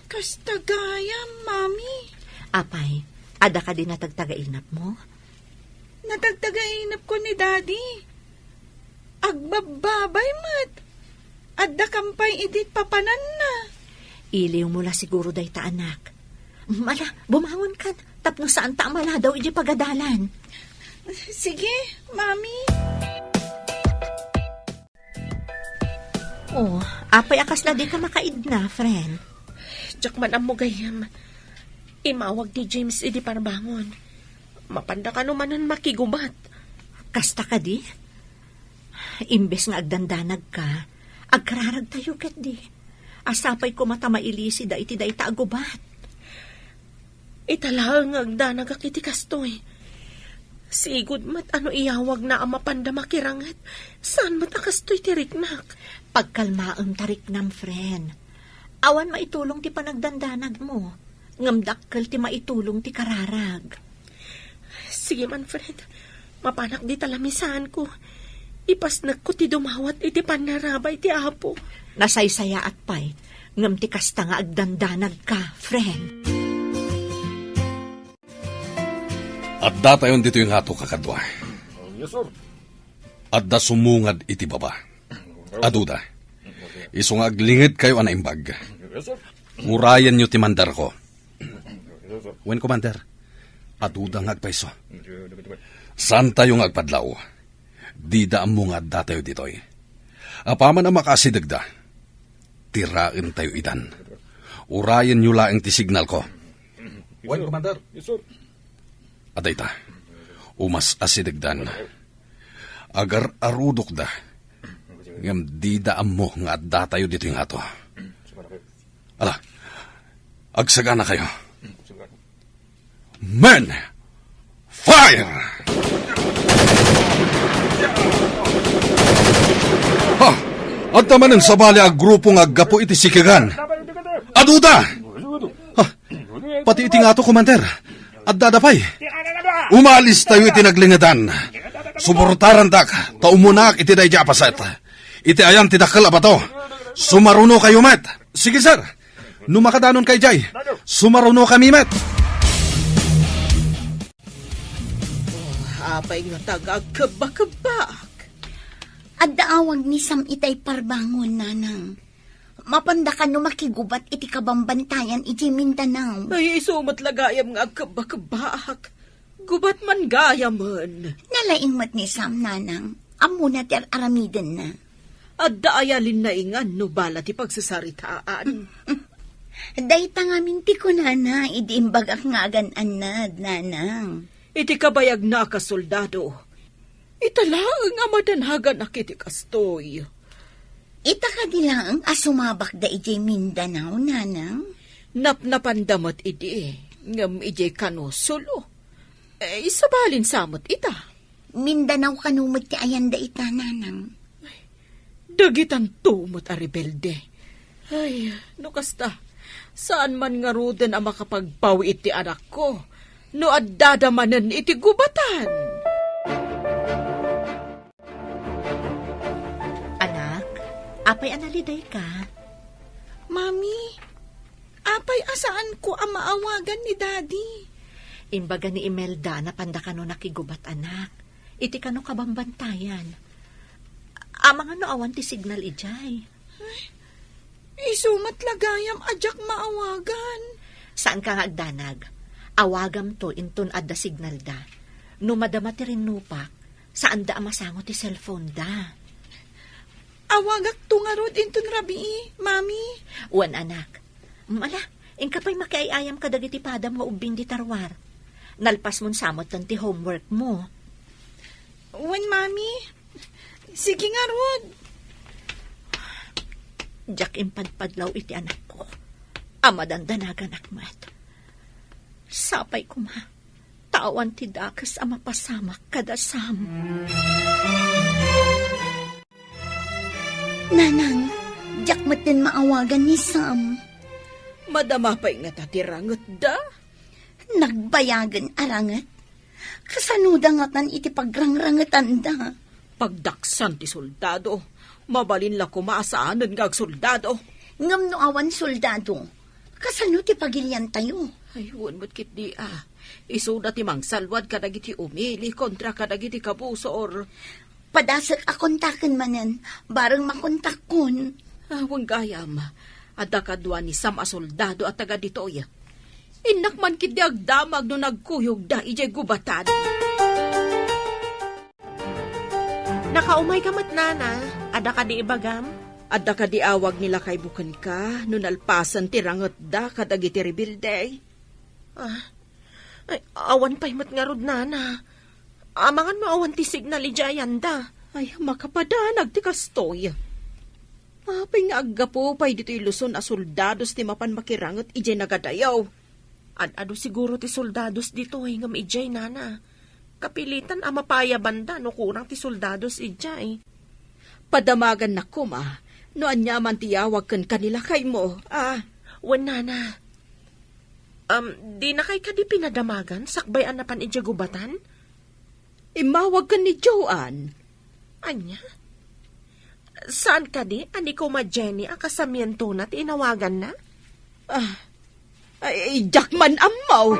Kastagaya, Mami. Apay, ada ka din natagtagainap mo? Natagtagainap ko ni Daddy. Agbababay mat. Adda kampay idit papanan na. Iliw mo la siguro day ta anak. Mala, bumangon ka. Tapno saan ta mala daw iji pagadalan. Sige, Mami. Oh, apay akas na di ka makaid na, friend. Diyak man ang mugayam. Imawag ni James idi parbangon. Mapanda ka naman makigubat. Kasta ka di? Imbes nga agdandanag ka, agkararag tayo ket di. Asapay ko mata mailisi da iti da itagubat. Italaang agdanag akiti kastoy. Sigud mat ano iyawag na ang mapanda makirangat. Saan mat akastoy tiriknak? Pagkalmaam tariknam, friend. Awan maitulong ti panagdandanag mo. Ngamdakkel ti maitulong ti kararag. Sige man, friend. Mapanak di talamisan ko. Ipasnak ko ti dumawat iti panarabay ti apo. Nasaysaya at pay. Ngam ti kasta nga agdandanag ka, friend. At datayon dito yung hato kakadwa. Yes, sir. At da sumungad iti baba. Aduda. Isong aglingid kayo anaimbag. Yes, sir. Murayan nyo ti mandar ko. Yes, sir. Wen commander. Aduda nga agpaiso. Saan tayong agpadlaw? Di da amungad datayo ditoy. Apaman ang makasidagda. Tirain tayo idan. Urayan nyo laeng ti signal ko. Wen commander. Yes, sir. Aday ta, umas asidagdan. Agar arudok da, ngam di daan mo nga adda tayo dito yung ato. Ala, agsaga na kayo. Men, fire! Ha, at naman sa bali ag grupong aggapo iti sikigan. Aduda! Ha, pati iti nga to, commander. At dadapay. Umalis tayo iti naglingatan. Suportaran dak, taumunak iti day japaset. Iti ayan ti dakal abato. Sumaruno kayo, met. Sige, sir. Numakadanon kay Jay. Sumaruno kami, met. Apay nga tagagkabakabak. At daawag ni Sam itay parbangon, nanang. Mapanda ka no makigubat iti kabambantayan iti Mindanao. Ay, isumat lagayam nga agkabakabak. Gubat man gayaman. Nalaing mat ni Sam, nanang. Amo na ti aramiden na. At daayalin na ingan no bala ti pagsasaritaan. Dayta nga minti ko, nana. Idiimbag ak nga agan-anad, nanang. Iti kabayag na kasoldado. Italaang amadanhagan akiti kastoy. Ita ka dilang asumabak da iti Mindanao, nanang. Napnapandamat idi. Ngam iti kanosulo. Isabalin samot ita. Mindanao kanumot ti ayan da ita, nanang. Dagitan tumot a rebelde. Ay, no kasta. Saan man nga ruden ang makapagpawi iti anak ko? No addadamanan iti gubatan. Anak, apay analiday ka? Mami, apay asaan ko ang maawagan ni Daddy? Imbaga ni Imelda na panda ka no nakigubat, anak. Iti ka no kabambantayan. Amang ano awan ti signal ijay. Isumat lagayam ajak maawagan. Saan ka nga agdanag? Awagam to inton adda signal da. No madama ti rinupak, saan da amasango ti cellphone da. Awagak tungarod inton rabi, Mami. Wan anak. Mala, ingkapay makiayayam ka dagiti padam nga ubing di tarwar. Nalpas mon samot tan ti homework mo. Wan, Mami. Sige nga, Rod. Jack impadpadlaw iti anak ko. Amadandanagan akmat. Sapay ko ma. Tawan ti dakas ama pasamak kadasam. Nanang, Jack mat din maawagan ni Sam. Madama pa'y nga tatirangot da. Nagbayagan arangat. Kasanuda nga tan iti pagrangrangatan da. Pagdaksan ti soldado. Mabalin la kumasaanan nga soldado. Ngam no awan soldado. Kasano ti pagilyan tayo? Ay, huwag mo't kit di Isuda ti mang salwad kadagiti umili kontra kadagiti kabusor. Padasak akontaken manen, bareng makontak kun. Huwag gayam. Adda kadwa ni Sam a soldado at taga ditoy. Inak man kit di agdamag no nagkuyog da ijay gubatan. Nakaumay ka mat, nana. Ada ka di ibagam? Adda ka di awag nila kay bukan ka no nalpasan ti rangot da kadagiti rebilday. Ay, awan pa'y mat nga rod, nana. Amangan mo awan ti signal ijayanda. Ay, makapadanag ti kastoy. Apay nga aggapo pay dito iluson a soldados ti mapan makirangot ije nagadayaw. Ado siguro ti soldados dito ngam ijay nana. Kapilitan ang mapaya banda no kurang ti soldados ijay. Padamagan na kuma, no anya man tiyawag kan kanila kay mo. Wan nana. Di na kay kadi pinadamagan sakbay anapan ijay gubatan? Imawag kan ni Joanne. Anya? Saan ka di? Ani ko ma Jenny ang kasamiento na tinawagan na? Ay, Jackman amaw.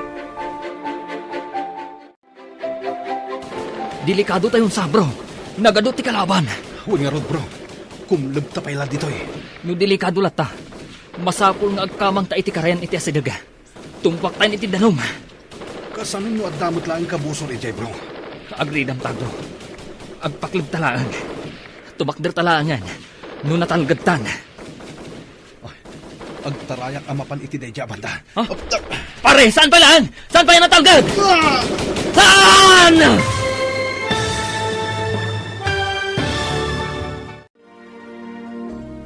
Delikado tayong sabro. Nagadot ti kalaban. Huwag nga rod, bro. Kumlab ta pala dito eh. No delikado lata. Masapul nga agkamang ta iti karayan iti asidaga. Tumpak tayo iti danom. Kasanon mo at damot lang kabusor ijay, bro. Agridam tagdo. Agpaklib talaan. Tumakder talaangan. No natalgagtan. Agtarayak amapan iti dayja banda. Huh? Pare, saan pa lang? Saan pa yan natalgad? Saan?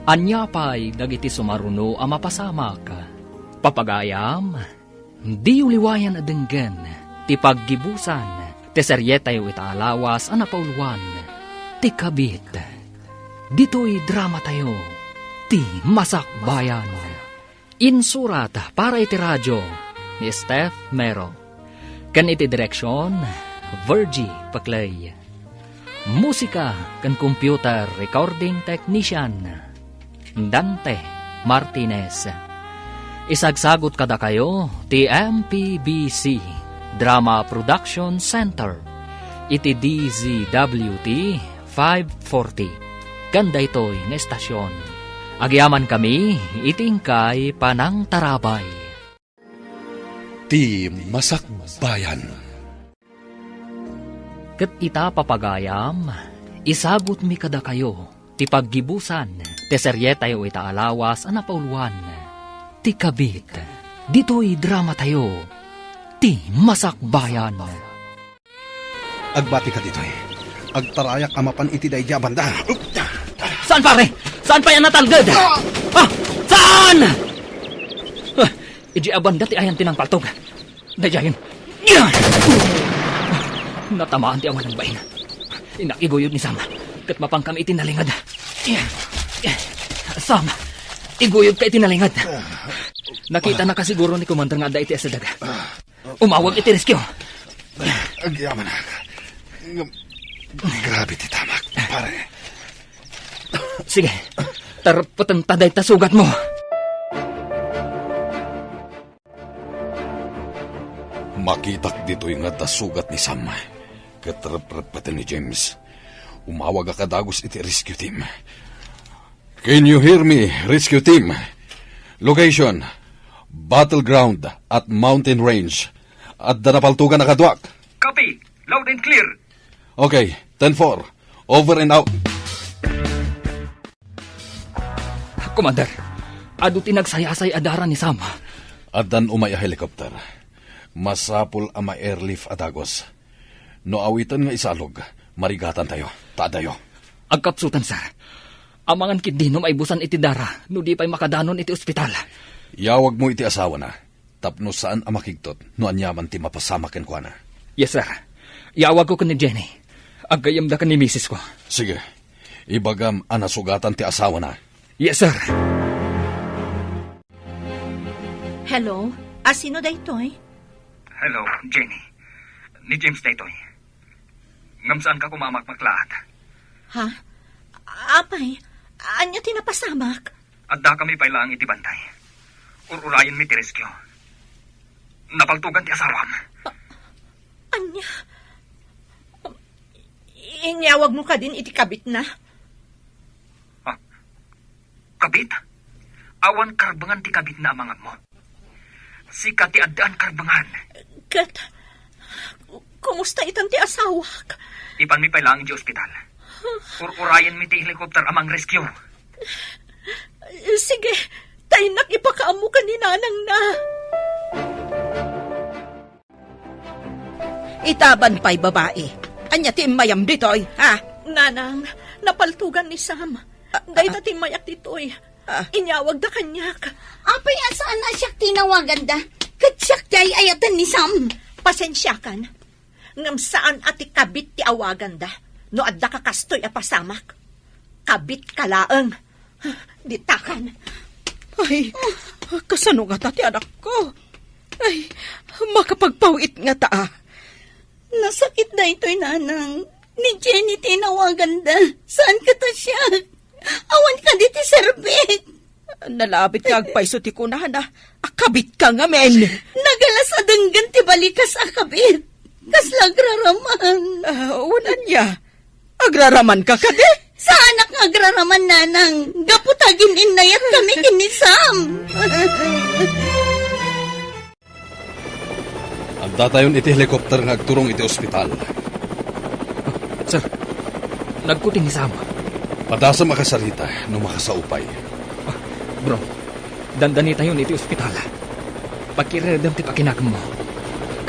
Anya pa'y dagiti sumaruno ang mapasamak. Papagayam, di uliwayan adenggan, ti paggibusan, ti seryetayo itaalawas ang napauluan, ti kabit. Dito'y drama tayo, ti masakbayan. Insurat para iti radyo ni Steph Mero. Kan iti direksyon, Virgie Paclay. Musika kan computer recording technician, Dante Martinez. Isagsagot kada kayo ti MPBC Drama Production Center. Iti DZWT 540. Ganda ito'y na estasyon. Agyaman kami, itingkay panang tarabay. Ti Masakbayan. Ket ita papagayam, isagot mi kada kayo, ti paggibusan, ti seryetayo itaalawas ang napauluan, ti kabit, dito'y drama tayo, ti Masakbayan. Agbati ka dito eh. Agtarayak amapan iti dayja banda. Saan pare? Saan pa yan natalgad? Saan? Iji abanda ti ayan tinang paltog. Dayayin. Natamaan ti awan ng bahin. Inakiguyod ni Sam. Kat mapang kami itinalingad. Sam, iguyod ka itinalingad. Nakita na kasiguro ni Commander nga da iti asadaga. Umawag iti rescue. Agyaman na. Grabe ti tamak, pare. Sige, tarapatan taday tasugat mo. Makitak dito yung tasugat ni Sam. Katarapatan ni James. Umawag ka dagos iti rescue team. Can you hear me, rescue team? Location, battleground at mountain range. At danapaltugan na kadwak. Copy. Loud and clear. Okay, 10-4. Over and out. Commander, adu tinagsayasay adara ni Sam. Adan umay a helicopter. Masapul ama airlift adagos. No awitan nga isalog, marigatan tayo. Tadayo. Agkapsutan, sir. Amangan kindinom ay busan iti dara, no di pa'y makadanon iti ospital. Yawag mo iti asawa na. Tapno saan ang makigtot, no anyaman ti mapasamakin ko na. Yes, sir. Yawag ko ka ni Jenny. Agayam da ka ni misis ko. Sige. Ibagam anasugatan ti asawa na. Yes, sir. Hello? Sino da ito'y? Hello, Jenny. Ni James na ito'y. Ngam saan ka kumamakmaklaat? Ha? Apay, anya tinapasamak? Adda kami pailang iti bantay. Ururayan mi ti rescue. Napaltugan ti asawam. Anya? Inyawag mo ka din iti kabit na? Kabit? Awan karbangan ti kabit na amangam mo. Sika ti addaan karbangan. Kat, kumusta itan ti asawak? Ipan mi pailang di ospital. Ururayan mi ti helicopter amang rescue. Sige, tayo nakipakaamu ka ni nanang na. Itaban pa'y babae. Anya ti mayam ditoy, ha? Nanang, napaltugan ni Sam. Day ta timayak ditoy. Inyawag da kanyak. Apay asaan na siya tinawagan da? Katsyak jay ayatan ni Sam. Pasensya kan. Ngam saan ati kabit ti awagan da. No adda ka kastoy a pasamak. Kabit kalaeng. Ditakan. Ay, kasano nga ti anak ko? Ay, makapagpawit nga ta. Nasakit na ito'y nanang. Ni Jenny tinawagan da. Saan ka ta siya? Awan ka di ti serbet. Nalabit ka agpaiso ti kunahan na. Akabit ka nga, men. Nagalas adenggan ti balikas akabit. Kaslagraraman. Unan niya. Agraraman ka ka di? Sa anak nga agraraman nanang. Gaputagin inayat kami kinisam. Anda tayon iti helikopter nga agturong iti ospital. Sir, nagkuting ni Sam. Padasa makasarita no makasaupay. Bro, dandani tayo iti ospital. Pakiredam ti pakinakam mo.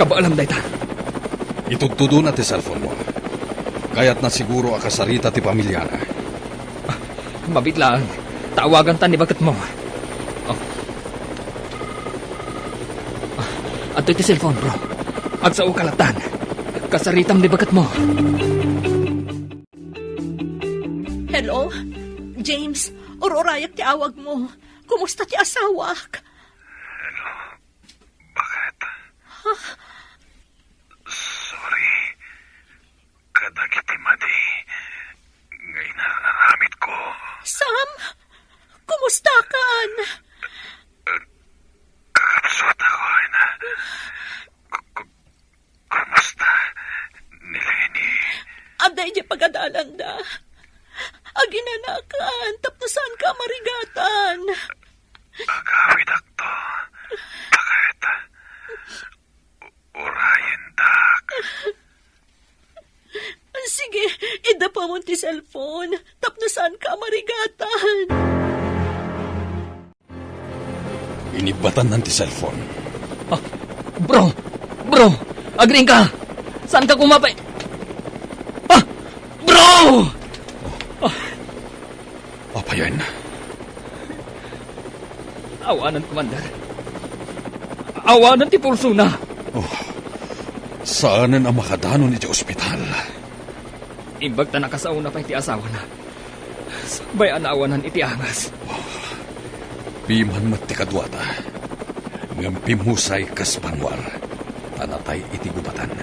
Kabaalam day ta. Itugtudo na ti cellphone mo. Kaya't na siguro akasarita ti pamilya na. Mabit lang. Tawagan ta ni bagat mo. Ato iti cellphone, bro. Agsao kalatan. Kasaritam ni bagat mo. Hello? James, ororayak ti awag mo. Kumusta ti asawak? Hello? Bakit? Sorry. Kadagiti madi. Ngay nararamit ko. Sam, kumusta kan? Kakapsot ako na. Kumusta ni Lenny? Aday di pagadalan da. Aginanakan, tapnosan ka marigatan. Agawid akto. Bakit? Urayan dak. Sige, ida pa mo ti cellphone. Tapnosan ka marigatan. Inibatan ng ti cellphone. Bro, agring ka. Saan ka kumapay? Bro! Apayan. Awanan, Commander. Awanan ti pulso na. Saanan ang makadanon iti ospital? Imbag ta nakasauna pa iti asawa na. Sabay anawanan iti angas. Piman mat ti kadwata. Ngam pimusay kas banwar. Tanatay iti gubatan.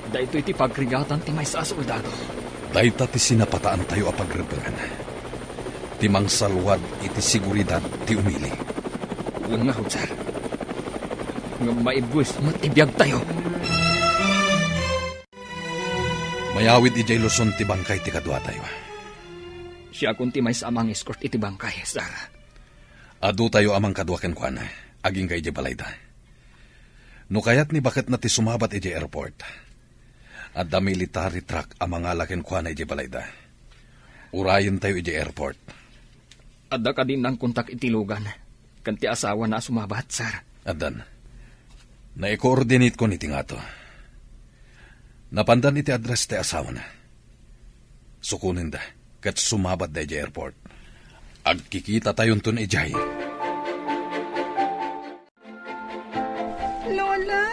Dahito iti pagrigatan ti may sa soldado. Dayta ti sinapataan tayo a pagrebangan. Timang salwad iti seguridad ti umili. Nga ho, sir. Nga maibwis matibiyag tayo. Mayawid ijay Luzon ti bangkay ti kadwa tayo. Siya kunti may samang escort iti bangkay, sir. Adu tayo amang kadwa ken kuan. Aging kay ijay balayda. No kayat ni bakit na ti sumabat ijay airport. At da military truck amang alaken kuan ijay balayda. Urayin tayo ijay airport. Adda ka din ng kontak itilugan. Kanti asawa na sumabat, sir. Adan, na-coordinate ko niti nga to. Napandan iti address ti asawa na. Sukunin da, kat sumabat da ijay airport. Agkikita tayon ton ijay. Lola,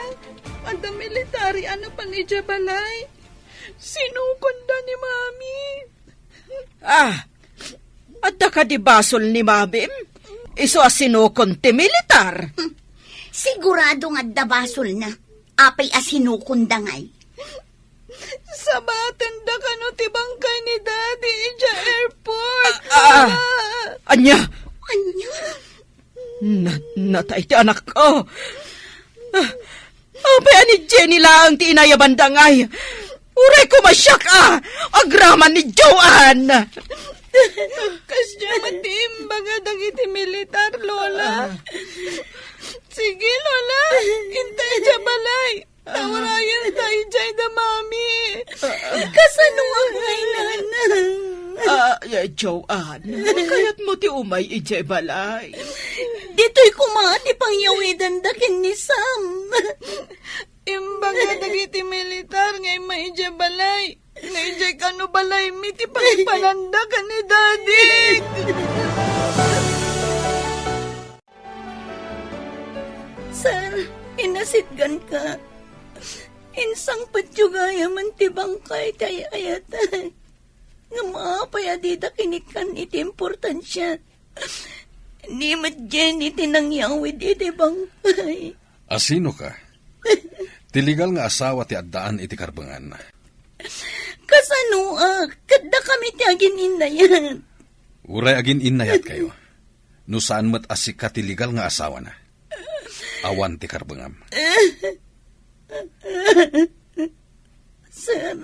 ada military ano pang ijabalay? Sinukunda ni Mami. Adda ka di basol ni Mabim? Iso asinukon ti militar. Sigurado nga dabasol na. Apay asinukundangay. Sabaten da kano ti bangkay ni Daddy ija airport. Anya? Anya? Natay ti anak ko. Apay ani Jenny lang ti inayabandangay. Uray ko masyak agraman ni Joanne. Kasya matimbaga dagiti militar, Lola. Sige, Lola. Intay dya balay. Tawarayan tayo dyan da, Mami. Kasano ang kailangan? Joanne, kaya't mo ti umay ijay balay. Dito'y kumati pang yawidan dakin ni Sam. Imbaga dagiti militar ngay maidya balay. Ngayon ka no balay mi ti pananda ka ni Daddy. Sir, inasitgan ka. Insang patyugaya man ti bangkay tayo ayatan. Nga maapay adida kinikan iti importansya. Ni Jenny tinangyawid iti bangkay. Asino ka? Tiligal nga asawa ti addaan iti karbangan. Kasano kada kami ti agin inayan. Uray agin inayat kayo. No saan mat asik ka tiligal nga asawa na. Awan ti karbangam. Sir,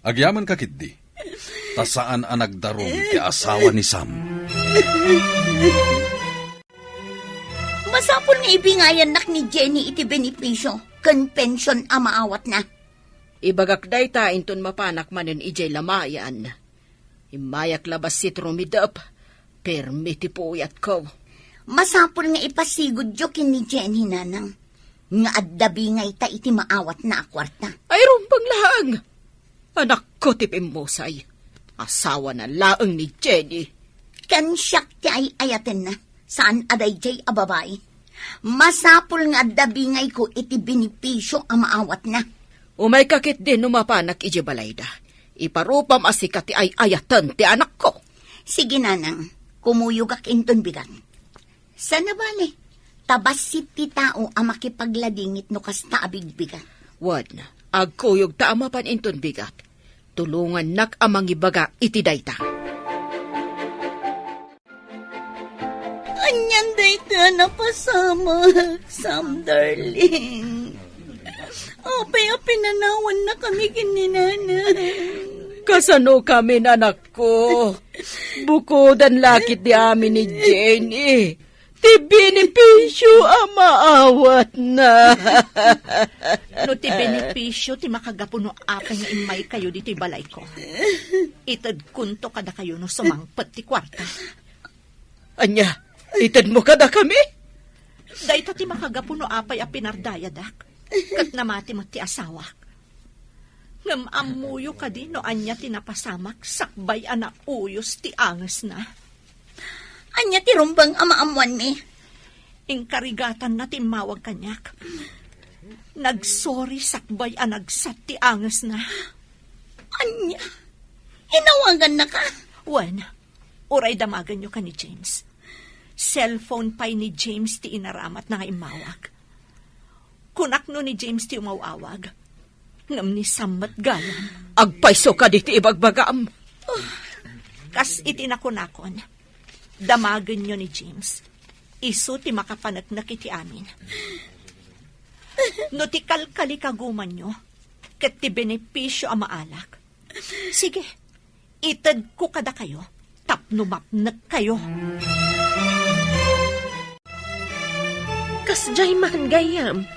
Agyaman ka kitdi. Ta saan ang nagdarong ti asawa ni Sam. Masapol nga ibingayan nak ni Jenny iti benepisyo. Kan pension amaawat na. Ibagak day ta inton mapanak manen ijay lamayan. Imayak labas si trumidap. Permiti po uyat ko. Masapol nga ipasigod jo kin ni Jenny nanang. Nga addabi nga ita iti maawat na akwarta. Ay rumpang laang. Anak ko tipimosay. Asawa na laang ni Jenny. Kan siyak ti ay ayaten na. Saan aday jay ababay. Masapol nga addabi nga ko iti benepisyo ang maawat na. Umay kakit din numapanak iji balayda. Iparupam asikat ti ay ayatan ti anak ko. Sige nanang, kumuyog ak inton bigat. Sana bale, tabas si ti tao ang makipagladingit no kasta abigbigat. Wan, agkuyog ta amapan inton bigat. Tulungan nak amang ibaga iti dayta. anyan dayta napasama, Sam darling. Apay pinanawan na kami kininanay. Kasano kami anak ko? Bukodan lakit di amin ni Jenny. Ti benepisyo ang maawat na. No ti benepisyo ti makagapuno apay nga imay kayo dito'y balay ko. Itad kunto kada kayo no sumangpet ti kwarta. Anya, itad mo kada kami? Dayta ti makagapuno apay a pinardayadak. Kat namati mo ti asawa. Ngam amuyo ka di no anya tinapasamak sakbay ana uyos ti anges na. Anya ti rumbang amaamuan mi. Ingkarigatan na timawag kanyak. Nagsorry sakbay anagsat ti anges na. Anya, inawagan na ka. Wen, uray damagan nyo ka ni James. Cellphone pa'y ni James ti inaramat na nga imawag. Kunak no ni James ti umawawag. Ngam ni Sammat Gayam. Agpaiso ka diti ibagbagam. Kas itinakunakon. Damagan nyo ni James. Isu ti makapanagnak iti amin. No ti kalkali kaguman nyo, kat ti benepisyo ang maalak. Sige, itad ko kada kayo, tapnumapnak kayo. Kasjay man gayam.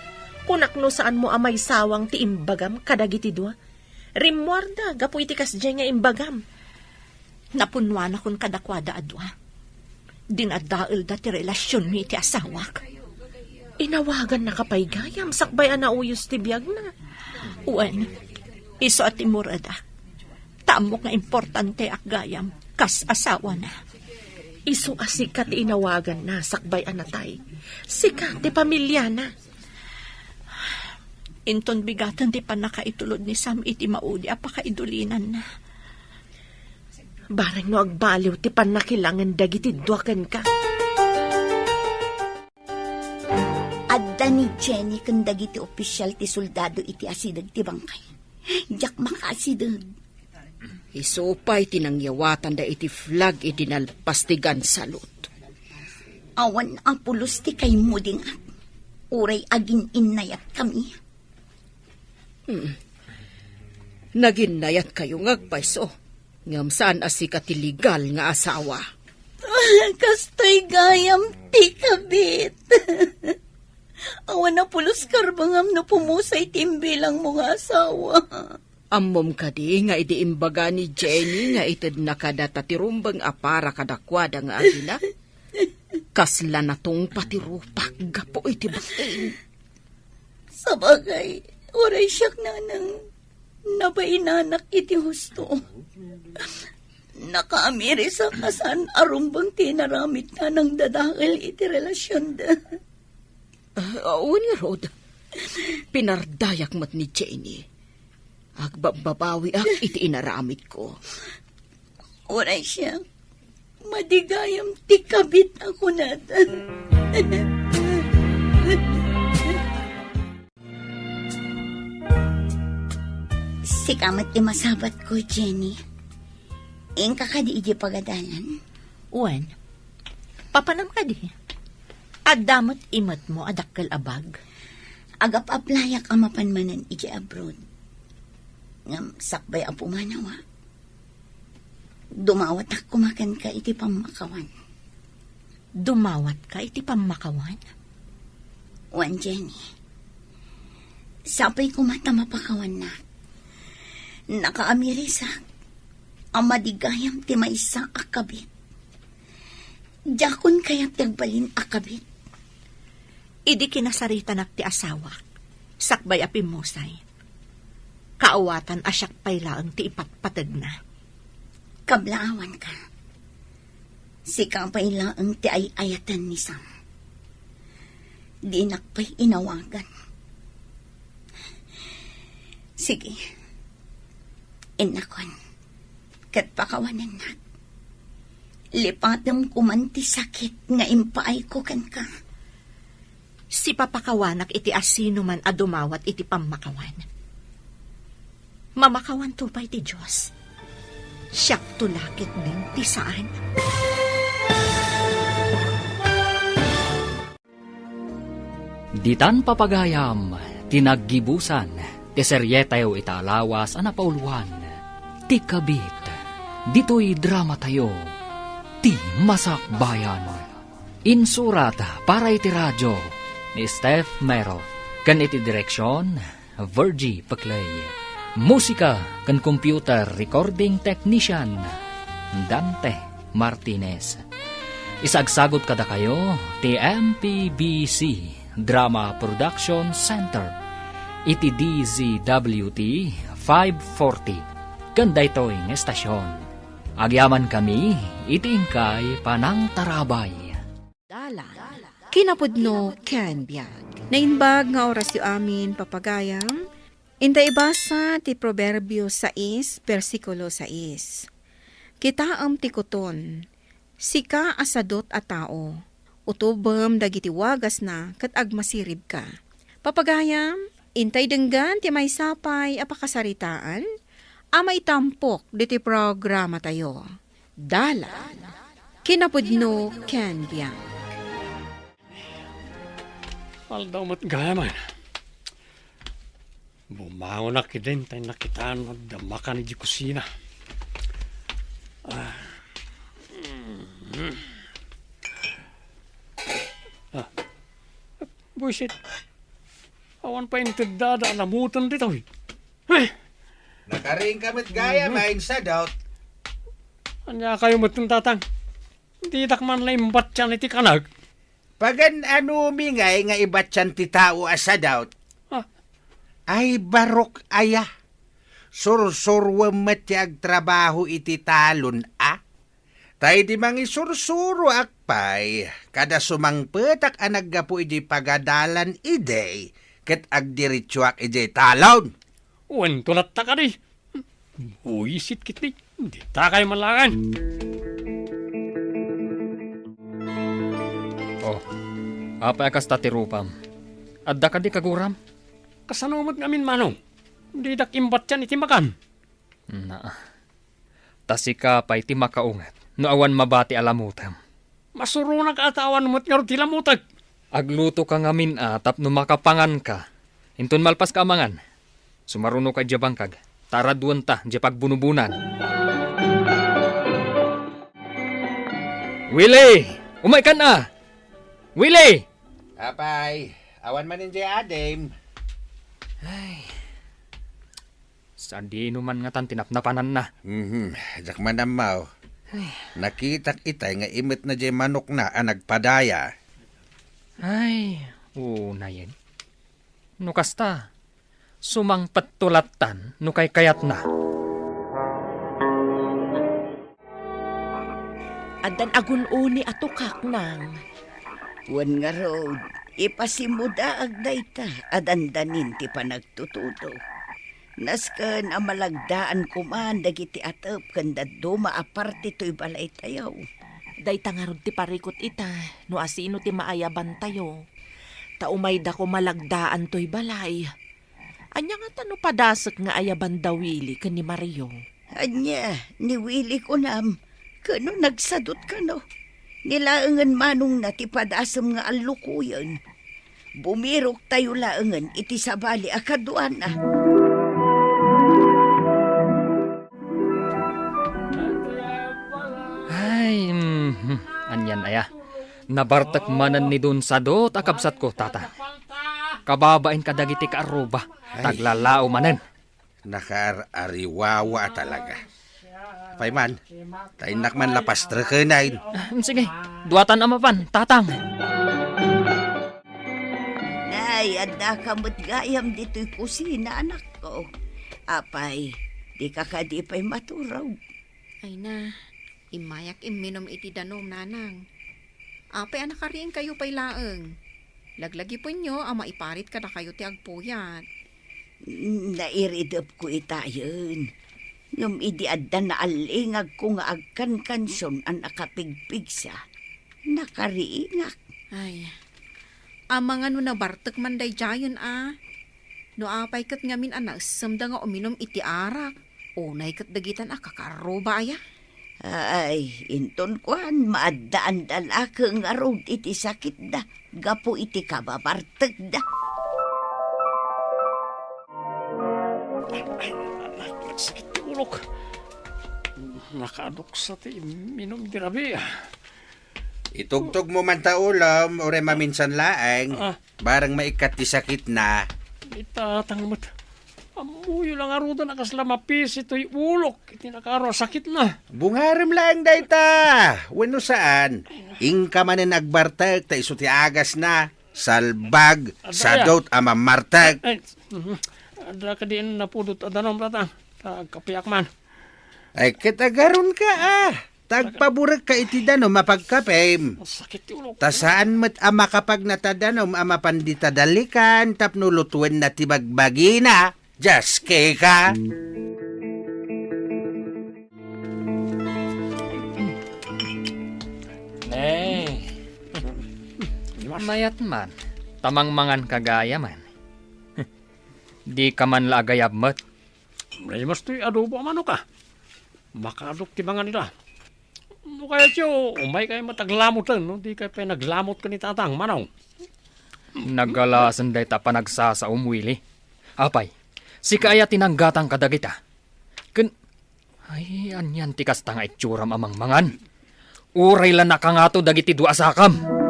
Kunak no saan mo amay sawang ti imbagam kadagiti dua. Rimwarda, gapu iti kasjay nga imbagam. Napunwan akong kadakwada adwa. Dinadail da ti relasyon mi ti asawak. Inawagan na kapay gayam, sakbay anauyos ti biyag na. Uwan, iso at imurada. Tamok nga importante ak gayam, kas asawa na. Isu asikat ti inawagan na, sakbay anatay. Sikat ti pamilya na. Inton bigatan ti panakaitulod ni Sam iti maudi apakaidulinan na. Barang no agbaliw ti panakilangan dagiti duaken ka. Adda ni Jenny kan dagiti opisyal ti soldado iti asidag ti bangkay. Jak makasidag. Isupay tinangyawatan da iti flag iti nalpastigan salot. Awan ang pulos ti kay muding at uray agin inayat kami. Naginayat kayo ngagpaiso. Ngam saan asikat ti legal nga asawa. Kastoy gayam ti kabit. Awan na pulos karbangam na pumusay timbilang mga asawa. Ammom kadi nga idi imbaga ni Jenny nga itid nakadata ti rumbang apara kadakwada nga agina. Kasla na tong patirupak gapo iti batin. Sabagay, oray siyak nanang. Nabainanak iti husto. Nakaamiri sa kasan arumbang tinaramit na ng dadakil iti relasyon da. Ni Rod, pinardayak mat ni Jenny. Agbabawi ak iti inaramit ko. Oray siya, madigayam ti kabit ako natan. Si kamat masabat ko, Jenny. Ingka ka di iji pagadalan. Wen, papanam ka di. Adamot imat mo adakkel abag. Agap-aplayak amapanmanan iji abroad. Ngam sakbay ang pumanawa. Dumawat ak kumakan ka iti pamakawan. Dumawat ka iti pamakawan? Wan, Jenny. Sapay kumata mapakawan na. Nakaamirisak. Ang madigayam ti maysa akabit. Jakon kaya't nagbalin akabit. Idi kinasarita nak ti asawak. Sakbay apimusay. Kaawatan asyak paylaang ti ipatpatag na. Kablaawan ka. Si kapaylaang ti ayayatan ni Sam. Di nakpay inawagan. Sige. Inakon. Kat pakawanan na. Lipatam kumanti sakit nga impaay ko kan ka. Si papakawanak iti asino man adumawat iti pamakawan. Mamakawan tupay ti Diyos. Siyak tulakit din ti saan. Ditan papagayam, tinaggibusan, ti seryetayo italawas anapauluan, ti kabit, dito'y drama tayo, ti masakbayan. Insurat para iti radyo ni Steph Mero, kan iti direksyon, Virgie Paclay. Musika kan computer recording technician, Dante Martinez. Isagsagot kada kayo, ti MPBC Drama Production Center, iti DZWT 540, ganda ito yung estasyon. Agyaman kami, iti ingkay panang tarabay. Kinapudno ken biag. Nainbag nga oras yu amin papagayam. Inda ibasa ti Proverbio 6, versikulo 6. Kitaam ti kuton, sika asadot a tao, utubem dagiti wagas na ket agmasirib ka. Papagayam, intay denggan ti may sapay apakasaritaan, amay tampok diti programa tayo. Dala, kinapudno ken biag. Aldaw mo't gaya man. Bumangon na kidin tayo nakitaan at damakan ni di kusina. Buisit. Awan pa yung tidada alamutan dito. Nakaring kamit gaya, main sa doubt. Anya kayo matong tatang. Hindi man lang batyan iti kanag. Pagan ano mingay nga ibatyan ti tao asa doubt. Ay barok aya. Sursurwam matyag trabaho iti talon Tay di mangi sursuro akpay. Kada sumangpetak anaggapo iti pagadalan ide. Ket agdiritsuak iti talon. Uwan tulat ta ka di. Buisit kit di. Hindi ta kayo malangan. Oh, apa akas tatirupam? Adda ka di kaguram? Kasanumot ngamin manong. Hindi dak imbat yan iti makan. Na, tasika pa iti makaungat. No awan mabati alamutam. Masurunag atawan mo't nga ti lamutag. Agluto ka ngamin tap no makapangan ka. Intun malpas ka amangan. Sumaruno ka dya bangkag. Taraduan ta dya pagbunubunan. Willie! Umay ka na! Willie! Apay, awan man hindi adem. Ay, saan di inuman nga tan tinapnapanan na. Jak manamaw. Nakitak itay nga imit na jay manok na nagpadaya. Ay, na yan. No kasta, Sumangpat tulatan no kay kayat na. Adan agun-uni atukak nang. Wan nga road, ipasimuda ag dayta, adandanin ti panagtututo. Nasken amalagdaan kuman dagiti atep kanda duma aparte to'y balay tayaw. Dayta nga rod ti parikot ita, no asino ti maayaban tayo. Taumay da ko malagdaan to'y balay. Anya nga tano padasek nga ayaban dawili ken ni Mario. Anya, ni Willie ko nam, kano nagsadot ka no? Nilaangan manong natipadasam nga alukuyan. Bumirok tayo laangan iti sabali akaduan na. Ay, anyan aya. Nabartak manan ni dun sa dot akabsat ko, tata. Kababain ka dagiti ka aruba. Taglalao manan. Nakar-ariwawa talaga. Payman, tainak man lapas trekenain. Sige, duatan amapan, tatang. Nay, adda kamot gayam dito'y kusina, anak ko. Apay, di ka kadipay maturaw. Ay na, imayak iminom iti danom nanang. Apay anak kariin kayo pay laeng. Laglagi po nyo, ama iparit ka na kayo ti agpuyat. Nairidop ko itayon. Ngam idi adda na alingag ko nga agkan-kansyon ang nakapigpig siya. Nakariingak. Ay, amang ano na bartek man day jayon No apay kat ngamin anak, samda nga uminom iti arak. Unay kat dagitan kakaroba aya. Ay, inton kuan, maadaan dalaka nga road iti sakit da. Gapo iti kababartek da. Sakit ti ulok. Nakadok sa ti minom dirabi. Itugtog mo man ta ulam, ore maminsan laeng. Barang maikat ti sakit na. Itatangmat. Amuyo lang aruda na kasla mapis ito'y ulok. Iti nakaro sakit na. Bungarim laeng dayta. Wano saan? Ingka manin agbartag, ta iso ti agas na. Salbag, sadot amamartag. Ay, ada ka din napudot adanom tatang. Kapiyak man. Ay, kitagaron ka Tagpaburag ka iti danom mapagkapem. Sakit ti ulok. Ta saan met ama kapag natadanom ama panditadalikan tapno lutuin na ti bagbagina. Just kay ka. Mayat man, tamang mangan kagaya man. Di ka man laagayab mat. May mas to'y adobo amano ka. Makadok ti mga nila. No kaya tiyo, umay kayo mataglamutan, no? Di kayo pa naglamot ka ni tatang, manaw. Nagalasan day ta panagsa sa umwili. Apay, si kaya tinanggatang kadagita. Ay, anyan tikas tanga itsuram amang mangan. Uray lang nakangato dagiti dua sakam.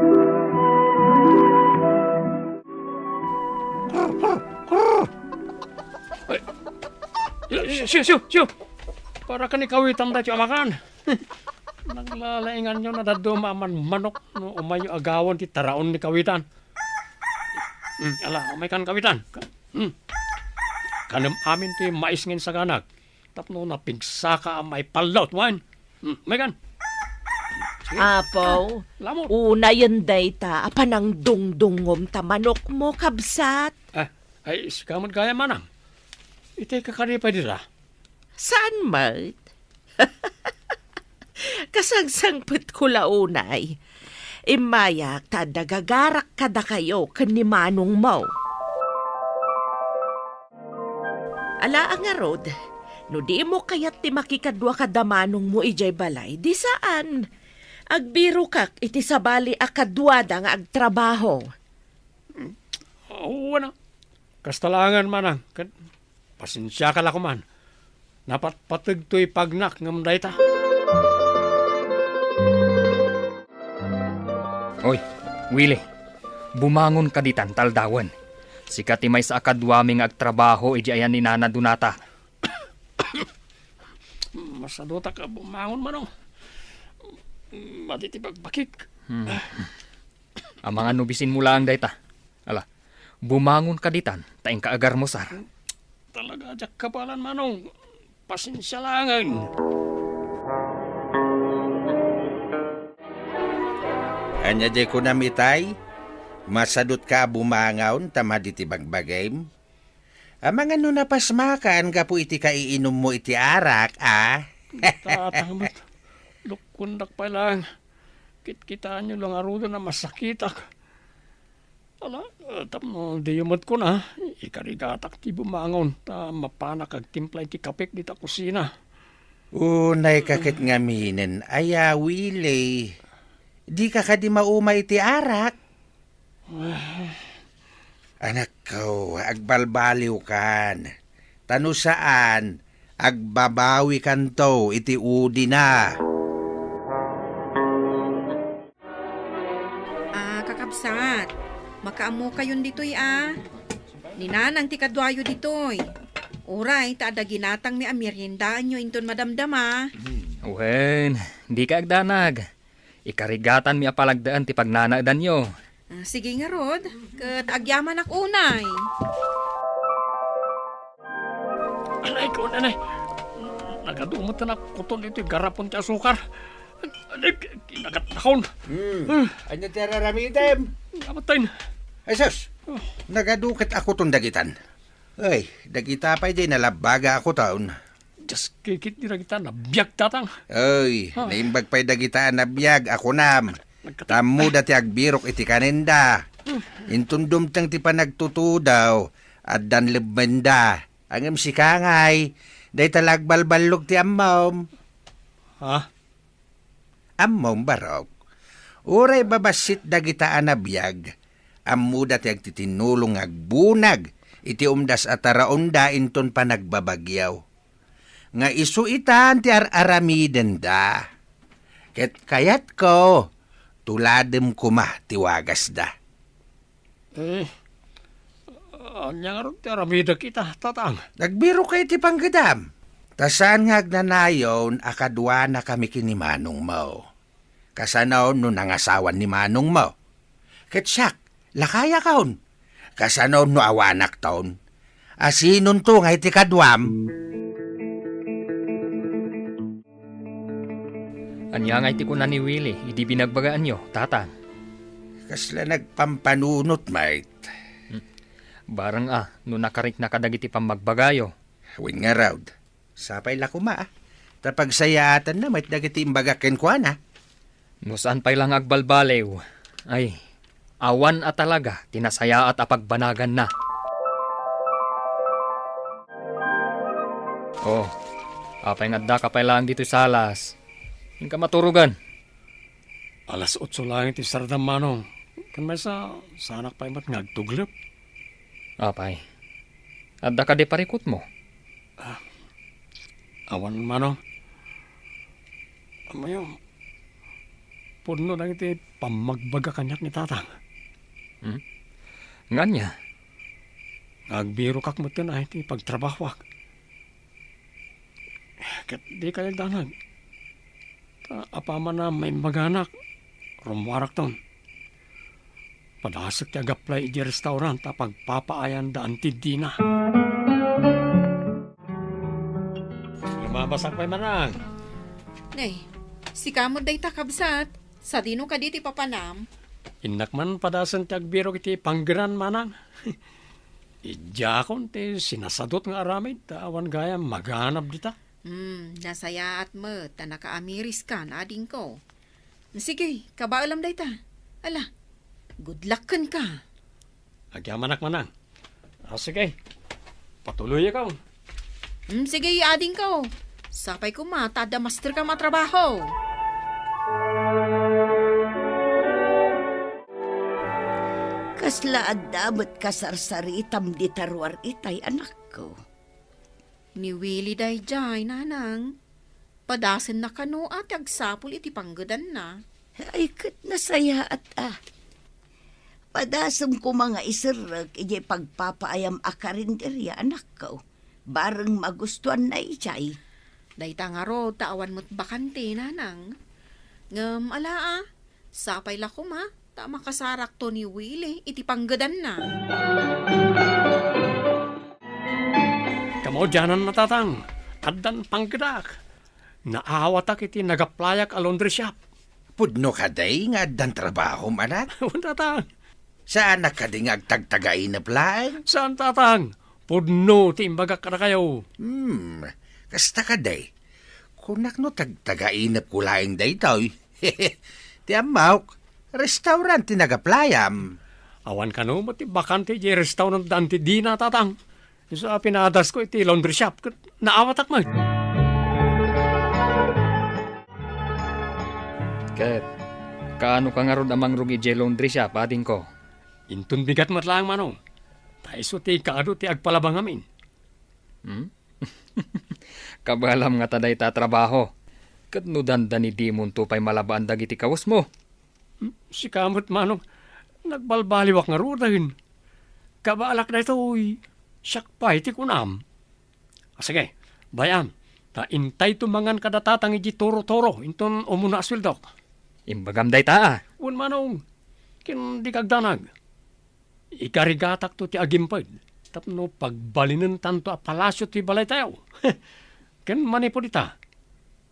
Siyo! Para ka ni kawitam da tiyo amakan. Naglalaingan nyo na daduma man manok no umayo agawan ti taraon ni kawitan. Ala, umay kan kawitan. Kanam amin ti mais ngin sa ganag. Tapno na pigsaka may palot wan. Umay kan. Apo, lamot. Una yun dayta, apanang dungdungom ta manok mo kabsat. Ay, sikamot gaya manang. Itay kakaripa dira. Saan mat? Kasangsangpet ko launay. Imayak ta dagagarak kada kayo kanimanong mo. Ala ang arod, no di mo kayat ti makikadwa kadamanong mo ijay balay, di saan? Agbiro kak iti sabali akadwada nga agtrabaho. Wala. Kastalangan manang. Pasensya ka lang man. Napat patag to'y pagnak ngam dayta. Oy, Willie, bumangon ka ditan taldawan. Sikat imay sa akadwaming agtrabaho iji ayan ni Nana Dunata. Masadota ka bumangon manong. Matitipagbakik. Ang mga nubisin mo lang dayta. Ala, bumangon ka ditan, taing kaagar mo sar. talaga jak kapalan manong. Pasensya langan. Anya di ko namitay, masadot ka bumangaon tama diti bagbagay. Amang ano na pasmakan ka po iti kaiinom mo iti arak, ah? Tatangamat. Lukundak pa lang. Kitkitaan nyo lang arudo na masakitak. Ala, tapno diyumot ko na. Ikarigatak ti bumangon. Ta mapanak ag timpla iti kapik di ta kusina. Unay kakit ngaminin, aya wili. Di ka di maumay iti arak. Anak ko, agbalbaliw kan. Tano saan, agbabawi kanto iti udi na. Kakabsat, makaamo kayon ditoy Ninanang ti kadwayo ditoy. Uray, taada ginatang mi amiryendaan nyo inton madamdama. Wen, di ka agdanag. Ikarigatan mi apalagdaan ti pagnanagdan nyo. Sige nga, Rod. Kat agyaman ak unay. Alay ko, nanay. Nagadumot na kuton ito garapon ti asukar. Alay, kinagat na kaon. Anya ti araramidem? Amatayin. Ay sus, nagadukat ako tong dagitan. Ay, dagita pa di nalabaga ako taon. Just kikit nila kita na biyag tatang. Ay, naimbag pa'y dagitaan na biyag ako nam. Tamo dati agbirok iti kanenda. Intundum tang ti panagtutudaw at danlebmenda. Angem si kangay, day talagbalbalog ti ammom. Ha? Ammom barok. Uray babasit dagitaan na biyag. Ammo dati agtitinulong agbunag. Iti umdas at araunda inton panagbabagyaw. Nga isuitan ti aramiden da. Ket kayat ko, tuladem kuma tiwagas da. Anya nga ron ti aramida kita, tatang. Nagbiro kay ti panggadam. Tasan nga agnanayon, akadwa na kami kinimanong mo. Kasanaw no nangasawan ni manong mo. Ket siyak, lakaya kaon. Kasanaw no awanak taon. Asinon to nga iti kadwam. Anya nga iti ko na ni Willie, idi binagbagaan nyo, tatang. Kasla nagpampanunot, mate. Barang no nakarik na kadagiti pamagbagayo. Win nga raud. Sapay la kuma, tapag sayatan na mate dagiti imbagaken ko na. No saan pa'y lang agbalbalew. Ay, awan at talaga, tinasaya at apagbanagan na. Oh, apay nga da ka pa'y lang dito sa alas. Yung ka maturugan. Alas 8 lang iti sardam manong. Kan may sanak pa imat ngagtuglip. Apay, adda ka di parikot mo. Awan manong. Amayo, puno lang iti pamagbaga kanyak ni tatang. Nga niya. Agbiro kak mo ay iti pagtrabahwak. Kat di kayo danag. Apaman na may maganak. Rumwarak ton. Padasag ti agaplay iti restaurant tapag papaayan daan ti dina. Lumabasak pa'y manang. Nay, si kamo day takabsat. Sa dino ka diti papanam. Inak man padasan ti agbiro iti panggeran manang. Idya kon ti sinasadot nga aramid. Tawan gaya maganap dita. Nasaya at mo, ta nakaamiris ka na ading ko. Sige, kabaalam day ta. Ala, good luck ka. Agyamanak manang. Sige, patuloy ikaw. Sige, ading ko. Sapay ko tada master ka matrabaho. Kasla adabot kasarsaritam di tarwar itay anak ko. Ni Willie day jay, nanang. Padasan na kano at agsapul iti panggadan na. Ay kat nasaya at Padasam ko mga isirag, ije pagpapaayam akarinderya anak ko. Bareng magustuhan na ichay. Dayta nga ro, taawan mo't bakante, nanang. Ngam, sapay la ko ta makasarak to ni Willie, iti panggadan na. Kamo dyanan natatang, addan panggedak. Naawatak iti nagaplayak a laundry shop. Pudno ka day nga dan trabaho manak. Tatang, Saan na ka di nga agtagtagain na plan? saan tatang? Pudno ti imbagak ka na kayo. Kasta ka day. Kunak no tagtagain na kulaing day toy. Ti amawk, restaurant ti nagaplayam. Awan ka no, mati bakante di restaurant danti di na tatang. Sa pinadas ko iti laundry shop, naawatak mo. Ket, kaano ka nga ron amang rugi ije laundry shop, ating ko? Intun bigat mat lang manong. Taiso ti kaado ti agpalabang amin. Kabalam nga taday tatrabaho. Ket no dandan di mo pay malabaan dagiti kawas mo. Si kamot manong, nagbalbaliwak nga rudahin. Kabalak na ito, siyak pa iti kunam. Sige, bayam, ta intay tumangan kadatatang iti toro-toro, inton umuna aswildok. Imbagam day ta. Un manong, kin di kagdanag. Ikarigatak to ti agimpad. Tapno pagbalinan tanto a palasyo ti balay tayo. Ken manipo dita.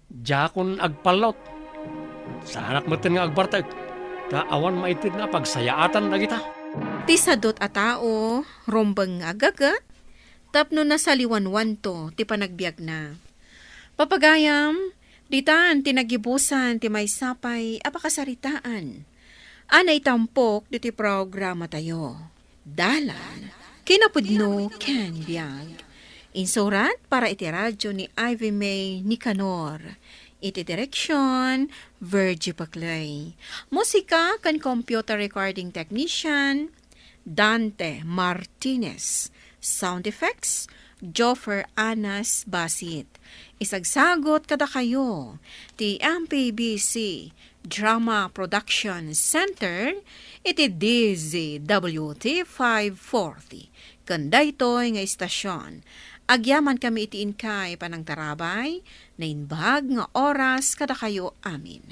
Jakon agpalot. Sa anak matin nga agbartag. Ta awan maitid na pagsayaatan na kita. Ti sadot a tao, rombang nga agagat, tapno na saliwanwan to, ti panagbiag na. Papagayam, ditaan tinagibusan ti may sapay apakasaritaan. Anay tampok diti programa tayo. Dalan, kinapudno ken biag. Insurat para iti radyo ni Ivy May Nicanor. Iti direksyon, Virgie Paclay. Musika kan computer recording technician, Dante Martinez. Sound effects, Joffer Anas Basit. Isagsagot kada kayo, ti MPBC Drama Production Center, iti DZWT 540. Kanda ito'y nga istasyon. Agyaman kami iti inkay panang tarabay, na inbag nga oras kada kayo amin.